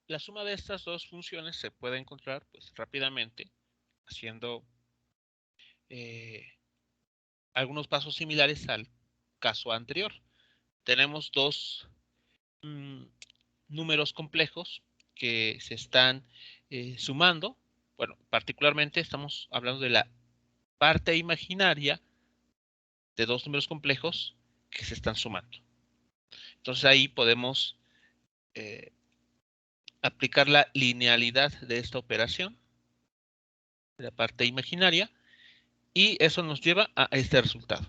La suma de estas dos funciones se puede encontrar pues, rápidamente haciendo algunos pasos similares al caso anterior. Tenemos dos números complejos que se están sumando. Bueno, particularmente estamos hablando de la parte imaginaria de dos números complejos que se están sumando. Entonces ahí podemos aplicar la linealidad de esta operación, de la parte imaginaria, y eso nos lleva a este resultado.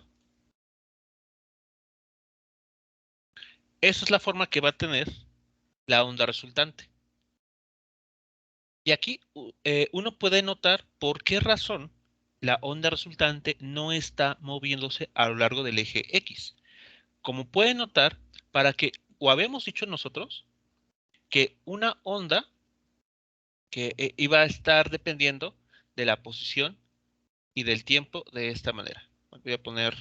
Esa es la forma que va a tener la onda resultante. Y aquí uno puede notar por qué razón la onda resultante no está moviéndose a lo largo del eje X. Como pueden notar, o habíamos dicho nosotros, que una onda que iba a estar dependiendo de la posición y del tiempo de esta manera. Voy a poner...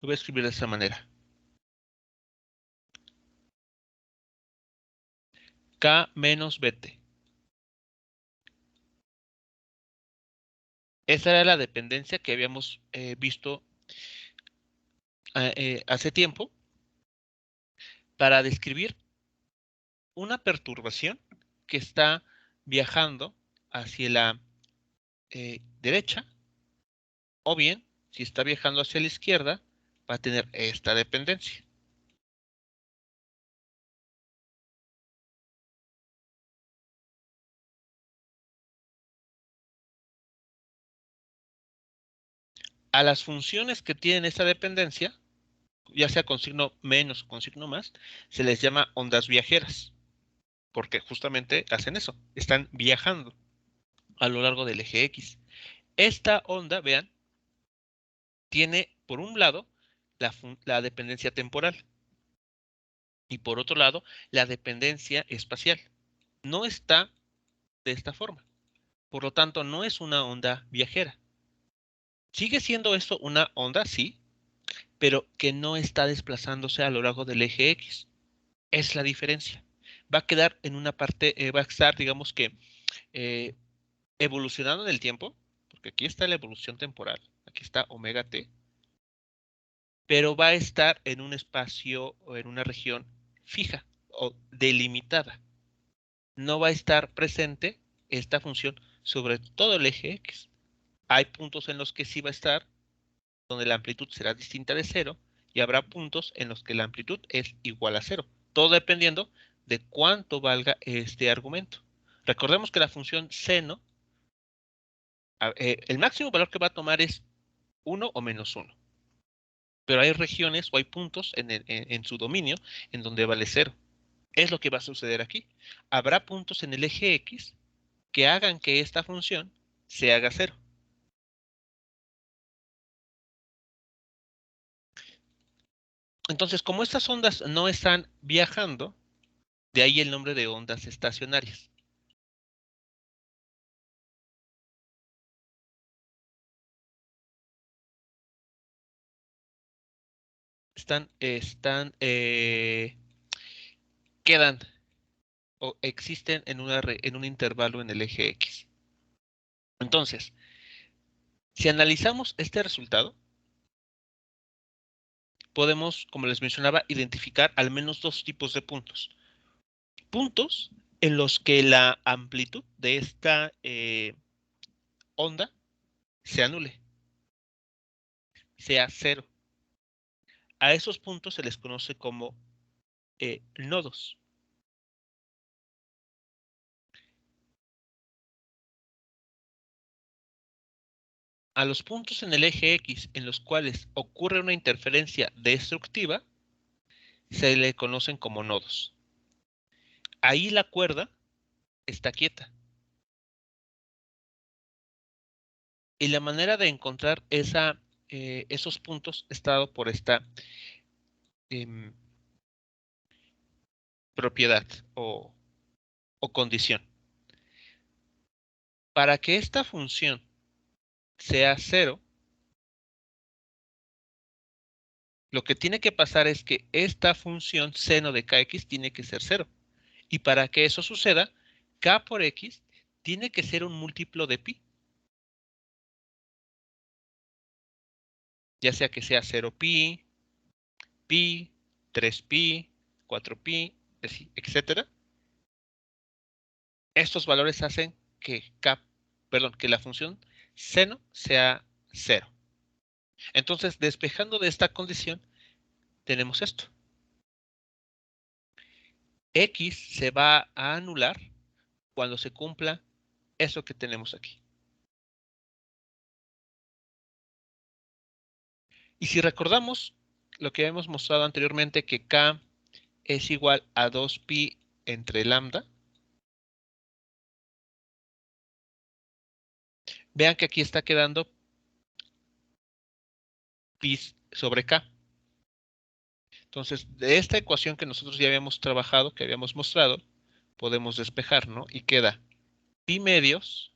Lo voy a escribir de esta manera. K menos BT. Esa era la dependencia que habíamos visto hace tiempo para describir una perturbación que está viajando hacia la derecha, o bien, si está viajando hacia la izquierda, va a tener esta dependencia. A las funciones que tienen esta dependencia, ya sea con signo menos o con signo más, se les llama ondas viajeras, porque justamente hacen eso, están viajando a lo largo del eje X. Esta onda, vean, tiene por un lado la dependencia temporal y por otro lado la dependencia espacial. No está de esta forma. Por lo tanto, no es una onda viajera. Sigue siendo esto una onda, sí, pero que no está desplazándose a lo largo del eje X. Es la diferencia. Va a quedar en una parte, va a estar, digamos que, eh, evolucionando en el tiempo, porque aquí está la evolución temporal, aquí está omega t, pero va a estar en un espacio o en una región fija o delimitada. No va a estar presente esta función sobre todo el eje X. Hay puntos en los que sí va a estar, donde la amplitud será distinta de cero, y habrá puntos en los que la amplitud es igual a cero. Todo dependiendo de cuánto valga este argumento. Recordemos que la función seno, el máximo valor que va a tomar es 1 o menos 1. Pero hay regiones o hay puntos en su dominio en donde vale cero. Es lo que va a suceder aquí. Habrá puntos en el eje X que hagan que esta función se haga cero. Entonces, como estas ondas no están viajando, de ahí el nombre de ondas estacionarias. Quedan o existen en un intervalo en el eje X. Entonces, si analizamos este resultado, podemos, como les mencionaba, identificar al menos dos tipos de puntos. Puntos en los que la amplitud de esta onda se anule, sea cero. A esos puntos se les conoce como nodos. A los puntos en el eje X en los cuales ocurre una interferencia destructiva, se le conocen como nodos. Ahí la cuerda está quieta. Y la manera de encontrar esos puntos está dado por esta eh, propiedad o condición. Para que esta función sea cero, lo que tiene que pasar es que esta función seno de kx tiene que ser cero. Y para que eso suceda, k por x tiene que ser un múltiplo de pi. Ya sea que sea 0pi, pi, 3pi, 4pi, etcétera. Estos valores hacen que que la función seno sea cero. Entonces, despejando de esta condición, tenemos esto. X se va a anular cuando se cumpla eso que tenemos aquí. Y si recordamos lo que hemos mostrado anteriormente, que K es igual a 2pi entre lambda, vean que aquí está quedando pi sobre K. Entonces, de esta ecuación que nosotros ya habíamos trabajado, que habíamos mostrado, podemos despejar, ¿no? Y queda pi medios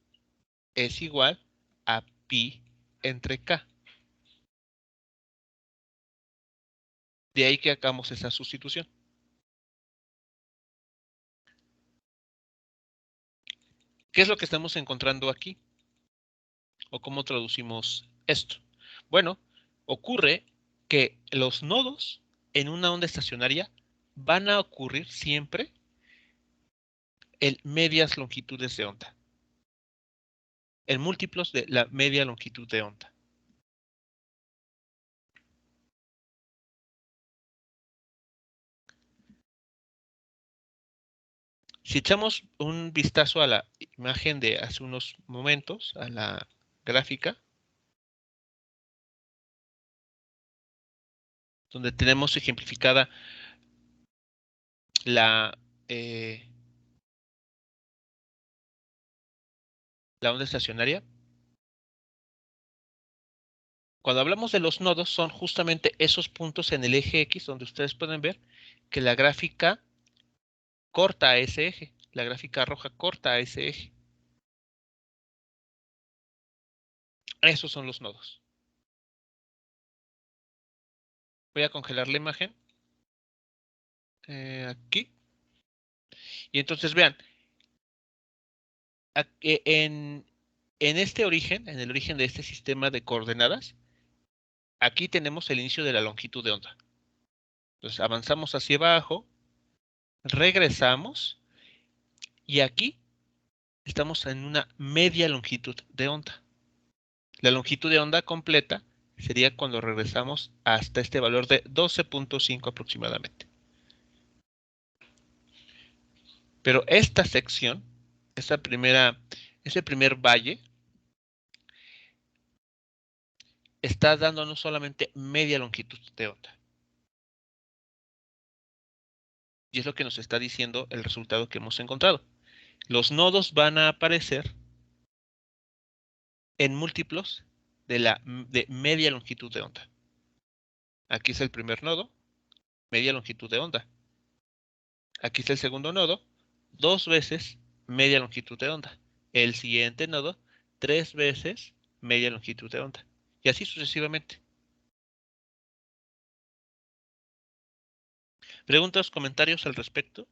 es igual a pi entre K. De ahí que hagamos esa sustitución. ¿Qué es lo que estamos encontrando aquí? ¿O cómo traducimos esto? Bueno, ocurre que los nodos en una onda estacionaria van a ocurrir siempre en medias longitudes de onda, en múltiplos de la media longitud de onda. Si echamos un vistazo a la imagen de hace unos momentos, a la gráfica, donde tenemos ejemplificada la, eh, la onda estacionaria. Cuando hablamos de los nodos, son justamente esos puntos en el eje X donde ustedes pueden ver que la gráfica corta a ese eje. La gráfica roja corta a ese eje. Esos son los nodos. Voy a congelar la imagen. Aquí. Y entonces vean, en este origen, en el origen de este sistema de coordenadas, aquí tenemos el inicio de la longitud de onda. Entonces avanzamos hacia abajo, regresamos y aquí estamos en una media longitud de onda. La longitud de onda completa sería cuando regresamos hasta este valor de 12.5 aproximadamente. Pero esta sección, ese primer valle, está dándonos solamente media longitud de onda. Y es lo que nos está diciendo el resultado que hemos encontrado. Los nodos van a aparecer en múltiplos de media longitud de onda. Aquí es el primer nodo, media longitud de onda. Aquí está el segundo nodo, 2 veces media longitud de onda. El siguiente nodo, 3 veces media longitud de onda. Y así sucesivamente. ¿Preguntas, comentarios al respecto?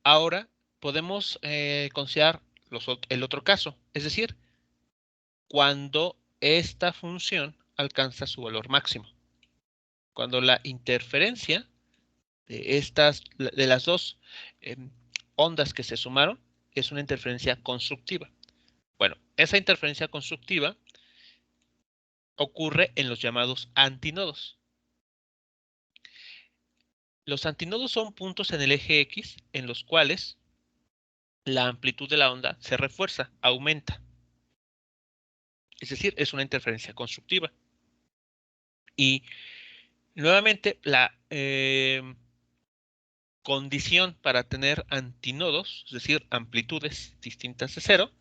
Ahora podemos considerar el otro caso, es decir, cuando esta función alcanza su valor máximo. Cuando la interferencia de las dos eh, ondas que se sumaron es una interferencia constructiva. Bueno, esa interferencia constructiva ocurre en los llamados antinodos. Los antinodos son puntos en el eje X en los cuales la amplitud de la onda se refuerza, aumenta. Es decir, es una interferencia constructiva. Y nuevamente, la condición para tener antinodos, es decir, amplitudes distintas de cero,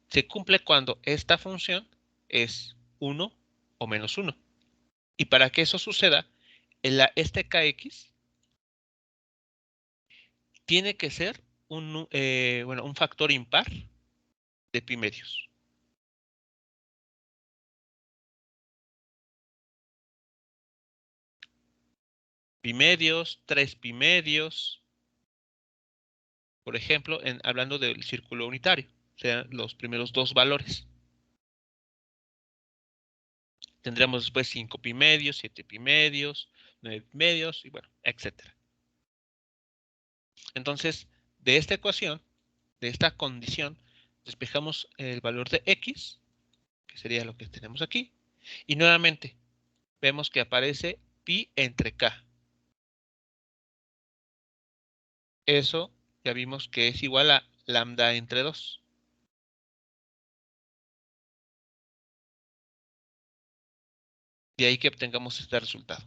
se cumple cuando esta función es 1 o menos 1. Y para que eso suceda, este kx tiene que ser un factor impar de pi medios. Pi medios, 3 pi medios, por ejemplo, hablando del círculo unitario, o sea, los primeros dos valores. Tendremos después 5 pi medios, 7 pi medios, 9 pi medios, y bueno, etcétera. Entonces, de esta ecuación, de esta condición, despejamos el valor de x, que sería lo que tenemos aquí, y nuevamente vemos que aparece pi entre k. Eso ya vimos que es igual a lambda entre 2. De ahí que obtengamos este resultado.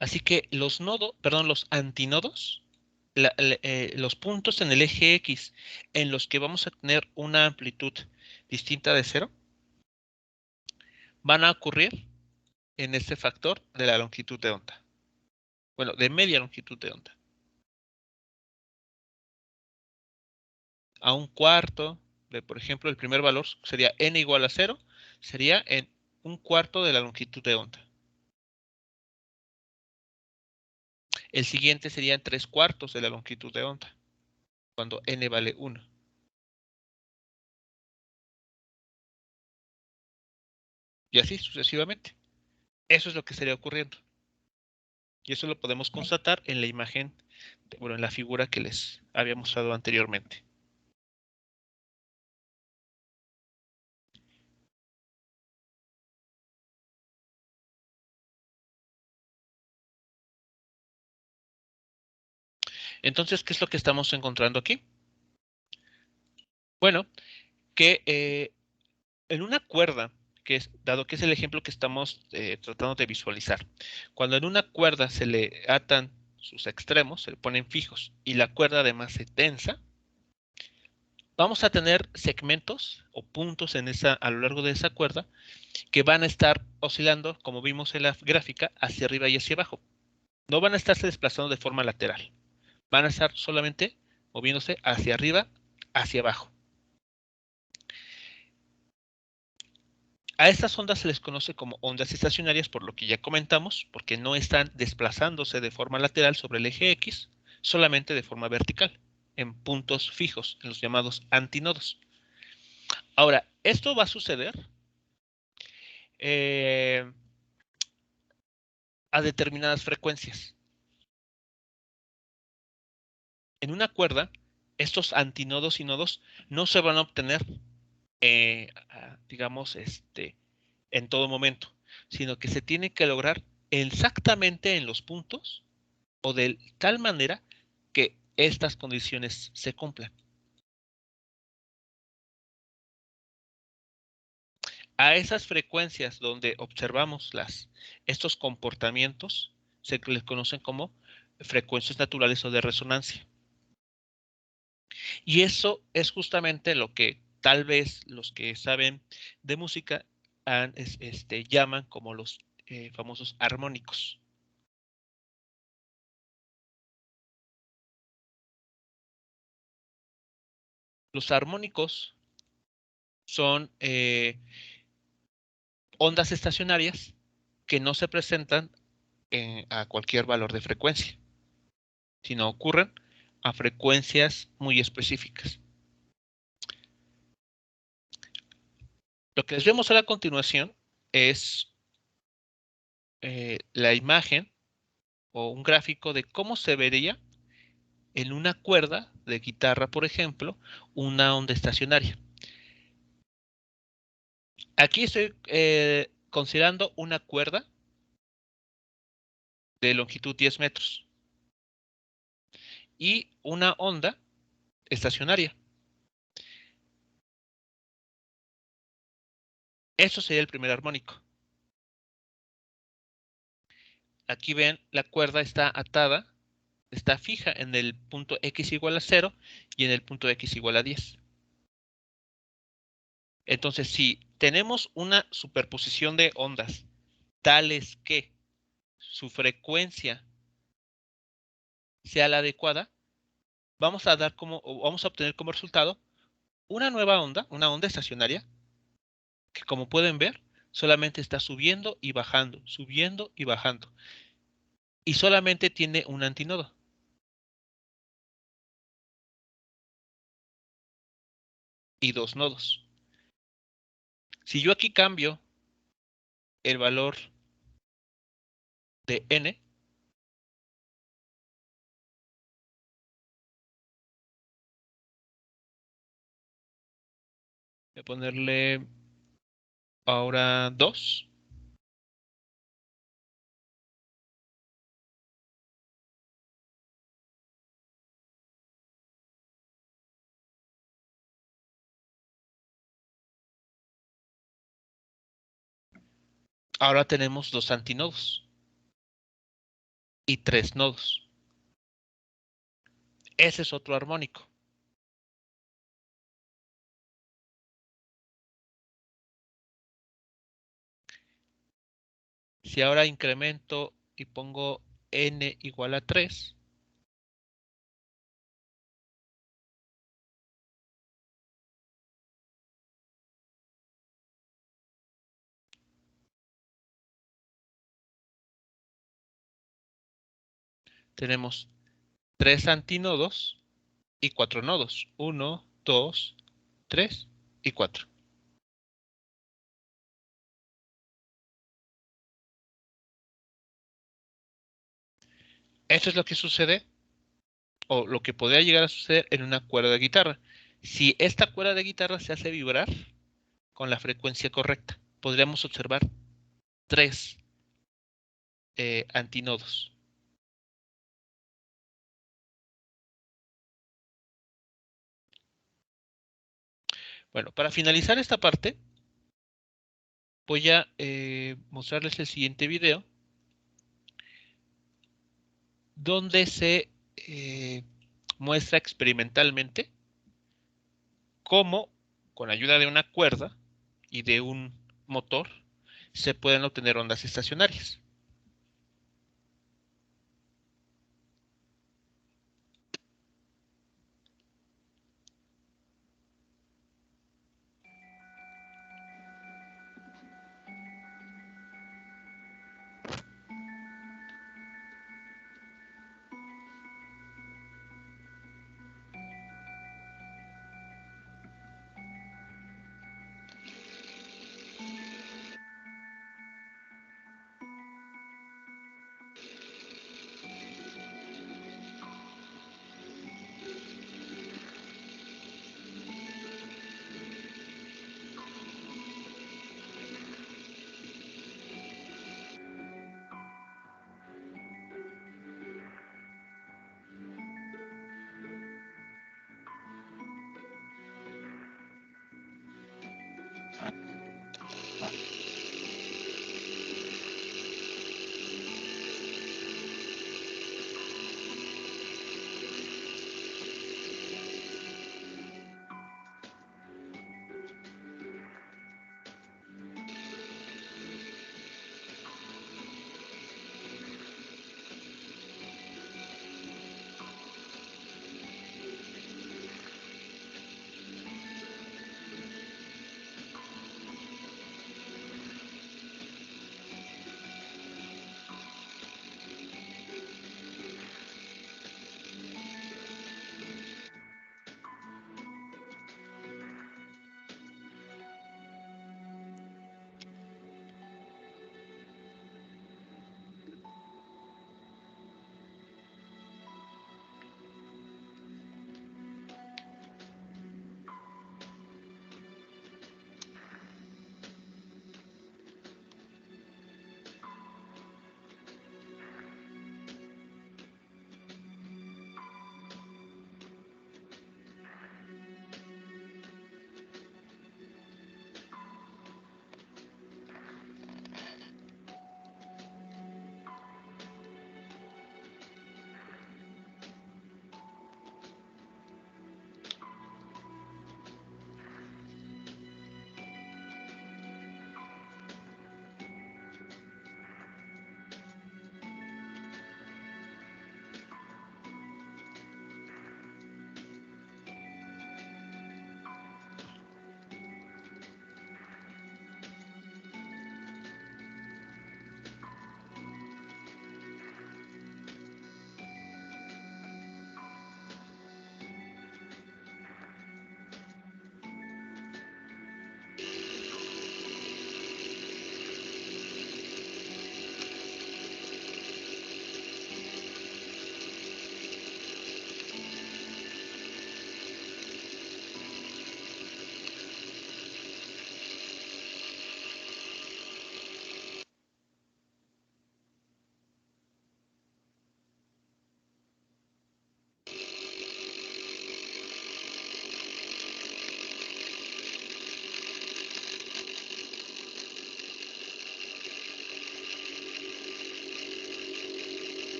Así que los antinodos, los puntos en el eje X en los que vamos a tener una amplitud distinta de 0, van a ocurrir en este factor de la longitud de onda. Bueno, de media longitud de onda. A un cuarto por ejemplo, el primer valor sería n igual a 0, sería en un cuarto de la longitud de onda. El siguiente sería en 3/4 de la longitud de onda, cuando n vale 1. Y así sucesivamente. Eso es lo que estaría ocurriendo. Y eso lo podemos constatar en la imagen, bueno, en la figura que les había mostrado anteriormente. Entonces, ¿qué es lo que estamos encontrando aquí? Bueno, que en una cuerda, dado que es el ejemplo que estamos tratando de visualizar, cuando en una cuerda se le atan sus extremos, se le ponen fijos, y la cuerda además se tensa, vamos a tener segmentos o puntos a lo largo de esa cuerda que van a estar oscilando, como vimos en la gráfica, hacia arriba y hacia abajo. No van a estarse desplazando de forma lateral, van a estar solamente moviéndose hacia arriba, hacia abajo. A estas ondas se les conoce como ondas estacionarias, por lo que ya comentamos, porque no están desplazándose de forma lateral sobre el eje X, solamente de forma vertical, en puntos fijos, en los llamados antinodos. Ahora, esto va a suceder a determinadas frecuencias. En una cuerda, estos antinodos y nodos no se van a obtener, digamos, en todo momento, sino que se tiene que lograr exactamente en los puntos o de tal manera que estas condiciones se cumplan. A esas frecuencias donde observamos estos comportamientos se les conocen como frecuencias naturales o de resonancia. Y eso es justamente lo que tal vez los que saben de música llaman como los famosos armónicos. Los armónicos son ondas estacionarias que no se presentan a cualquier valor de frecuencia, sino ocurren a frecuencias muy específicas. Lo que les voy a mostrar a continuación es la imagen o un gráfico de cómo se vería en una cuerda de guitarra, por ejemplo, una onda estacionaria. Aquí estoy considerando una cuerda de longitud 10 metros y una onda estacionaria. Eso sería el primer armónico. Aquí ven, la cuerda está atada, está fija en el punto X igual a 0 y en el punto X igual a 10. Entonces, si tenemos una superposición de ondas tales que su frecuencia sea la adecuada, vamos a obtener como resultado una nueva onda, una onda estacionaria, que como pueden ver, solamente está subiendo y bajando. Y solamente tiene un antinodo. Y dos nodos. Si yo aquí cambio el valor de n, voy a ponerle ahora 2. Ahora tenemos dos antinodos y tres nodos. Ese es otro armónico. Si ahora incremento y pongo n igual a 3, tenemos tres antinodos y cuatro nodos. 1, 2, 3 y 4. Esto es lo que sucede o lo que podría llegar a suceder en una cuerda de guitarra. Si esta cuerda de guitarra se hace vibrar con la frecuencia correcta, podríamos observar tres antinodos. Bueno, para finalizar esta parte, voy a mostrarles el siguiente video, donde se muestra experimentalmente cómo, con ayuda de una cuerda y de un motor, se pueden obtener ondas estacionarias.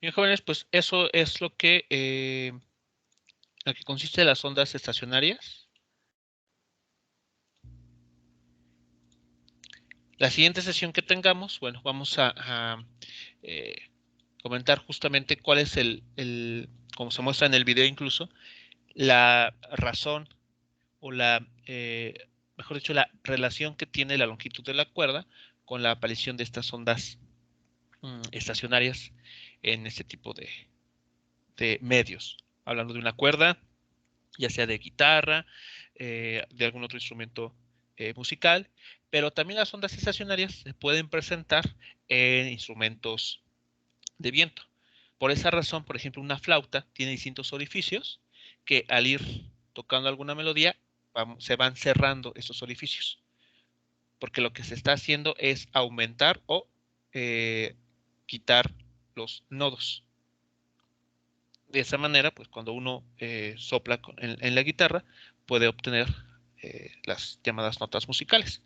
Bien, jóvenes, pues eso es lo que consiste las ondas estacionarias. La siguiente sesión que tengamos, bueno, vamos a comentar justamente cuál es como se muestra en el video incluso, la razón o mejor dicho, la relación que tiene la longitud de la cuerda con la aparición de estas ondas estacionarias en este tipo de medios. hablando de una cuerda, ya sea de guitarra, de algún otro instrumento musical, pero también las ondas estacionarias se pueden presentar en instrumentos de viento. Por esa razón, por ejemplo, una flauta tiene distintos orificios que al ir tocando alguna melodía se van cerrando esos orificios, porque lo que se está haciendo es aumentar o quitar los nodos. De esa manera, pues cuando uno sopla en la guitarra, puede obtener las llamadas notas musicales.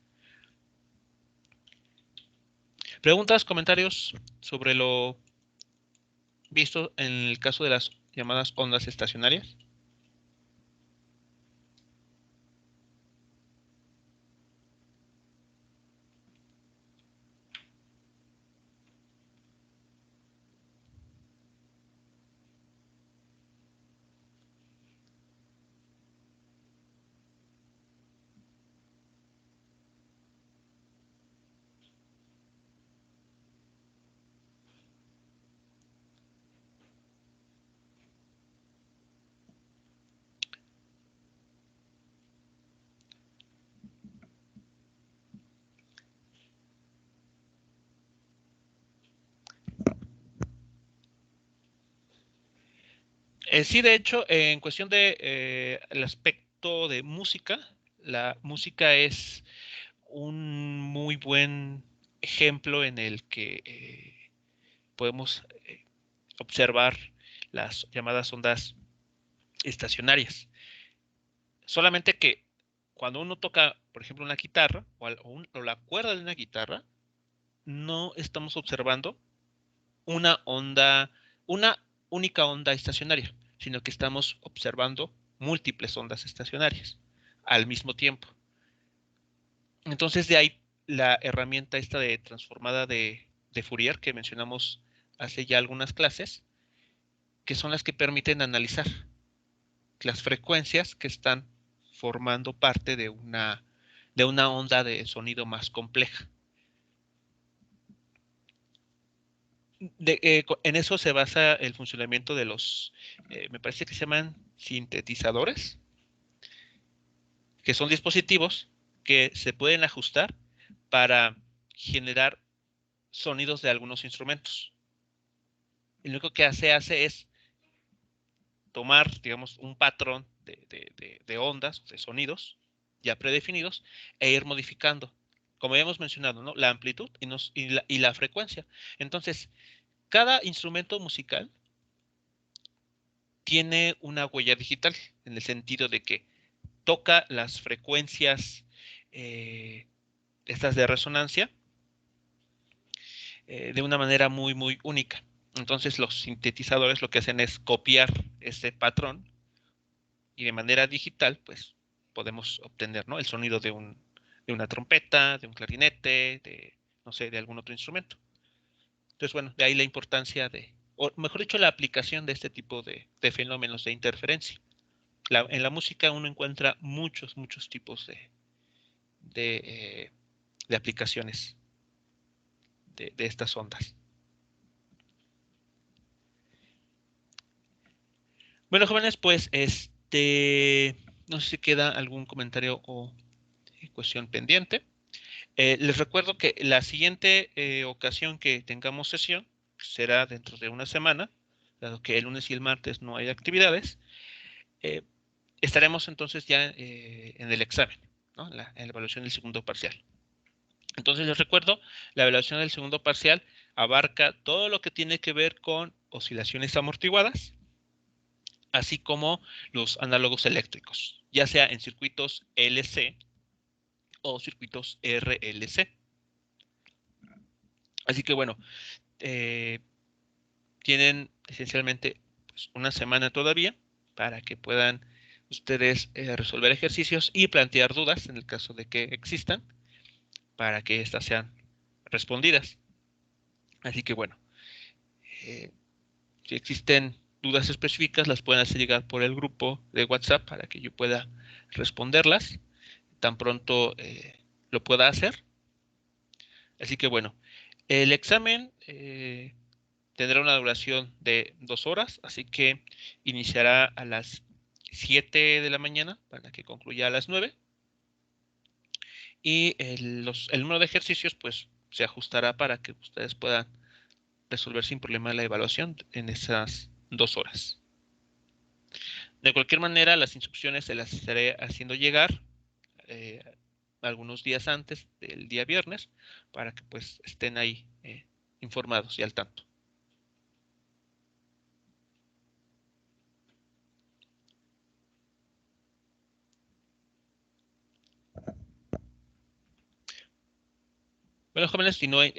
¿Preguntas, comentarios sobre lo visto en el caso de las llamadas ondas estacionarias? Sí, de hecho, en cuestión de el aspecto de música, la música es un muy buen ejemplo en el que podemos observar las llamadas ondas estacionarias. Solamente que cuando uno toca, por ejemplo, una guitarra o la cuerda de una guitarra, no estamos observando una única onda estacionaria, sino que estamos observando múltiples ondas estacionarias al mismo tiempo. Entonces, de ahí la herramienta esta de transformada de Fourier que mencionamos hace ya algunas clases, que son las que permiten analizar las frecuencias que están formando parte de una onda de sonido más compleja. En eso se basa el funcionamiento de me parece que se llaman sintetizadores, que son dispositivos que se pueden ajustar para generar sonidos de algunos instrumentos. Y lo único que hace es tomar, digamos, un patrón de ondas, de sonidos ya predefinidos, e ir modificando, como ya hemos mencionado, ¿no? La amplitud y la frecuencia. Entonces, cada instrumento musical tiene una huella digital, en el sentido de que toca las frecuencias estas de resonancia de una manera muy, muy única. Entonces los sintetizadores lo que hacen es copiar ese patrón y de manera digital, pues podemos obtener, ¿no? El sonido de una trompeta, de un clarinete, no sé, de algún otro instrumento. Entonces, bueno, de ahí la importancia o mejor dicho, la aplicación de este tipo de fenómenos de interferencia. En la música uno encuentra muchos, muchos tipos de, eh, de aplicaciones de estas ondas. Bueno, jóvenes, pues no sé si queda algún comentario o cuestión pendiente. Les recuerdo que la siguiente ocasión que tengamos sesión será dentro de una semana, dado que el lunes y el martes no hay actividades. eh, Estaremos entonces ya en el examen, ¿no? En la evaluación del segundo parcial. Entonces les recuerdo, la evaluación del segundo parcial abarca todo lo que tiene que ver con oscilaciones amortiguadas, así como los análogos eléctricos, ya sea en circuitos LC o circuitos RLC. Así que bueno, eh, tienen esencialmente pues, una semana todavía para que puedan ustedes resolver ejercicios y plantear dudas en el caso de que existan, para que éstas sean respondidas. Así que bueno, eh, si existen dudas específicas, las pueden hacer llegar por el grupo de WhatsApp para que yo pueda responderlas tan pronto lo pueda hacer. Así que bueno, el examen tendrá una duración de 2 horas, así que iniciará a las 7 de la mañana para que concluya a las 9. Y el número de ejercicios pues se ajustará para que ustedes puedan resolver sin problema la evaluación en esas 2 horas. De cualquier manera, las instrucciones se las estaré haciendo llegar algunos días antes del día viernes para que pues estén ahí informados y al tanto. Bueno, jóvenes, si no hay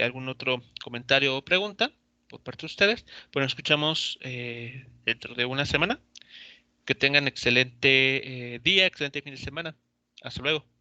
algún otro comentario o pregunta por parte de ustedes, pues nos escuchamos dentro de una semana. Que tengan excelente día, excelente fin de semana. Hasta luego.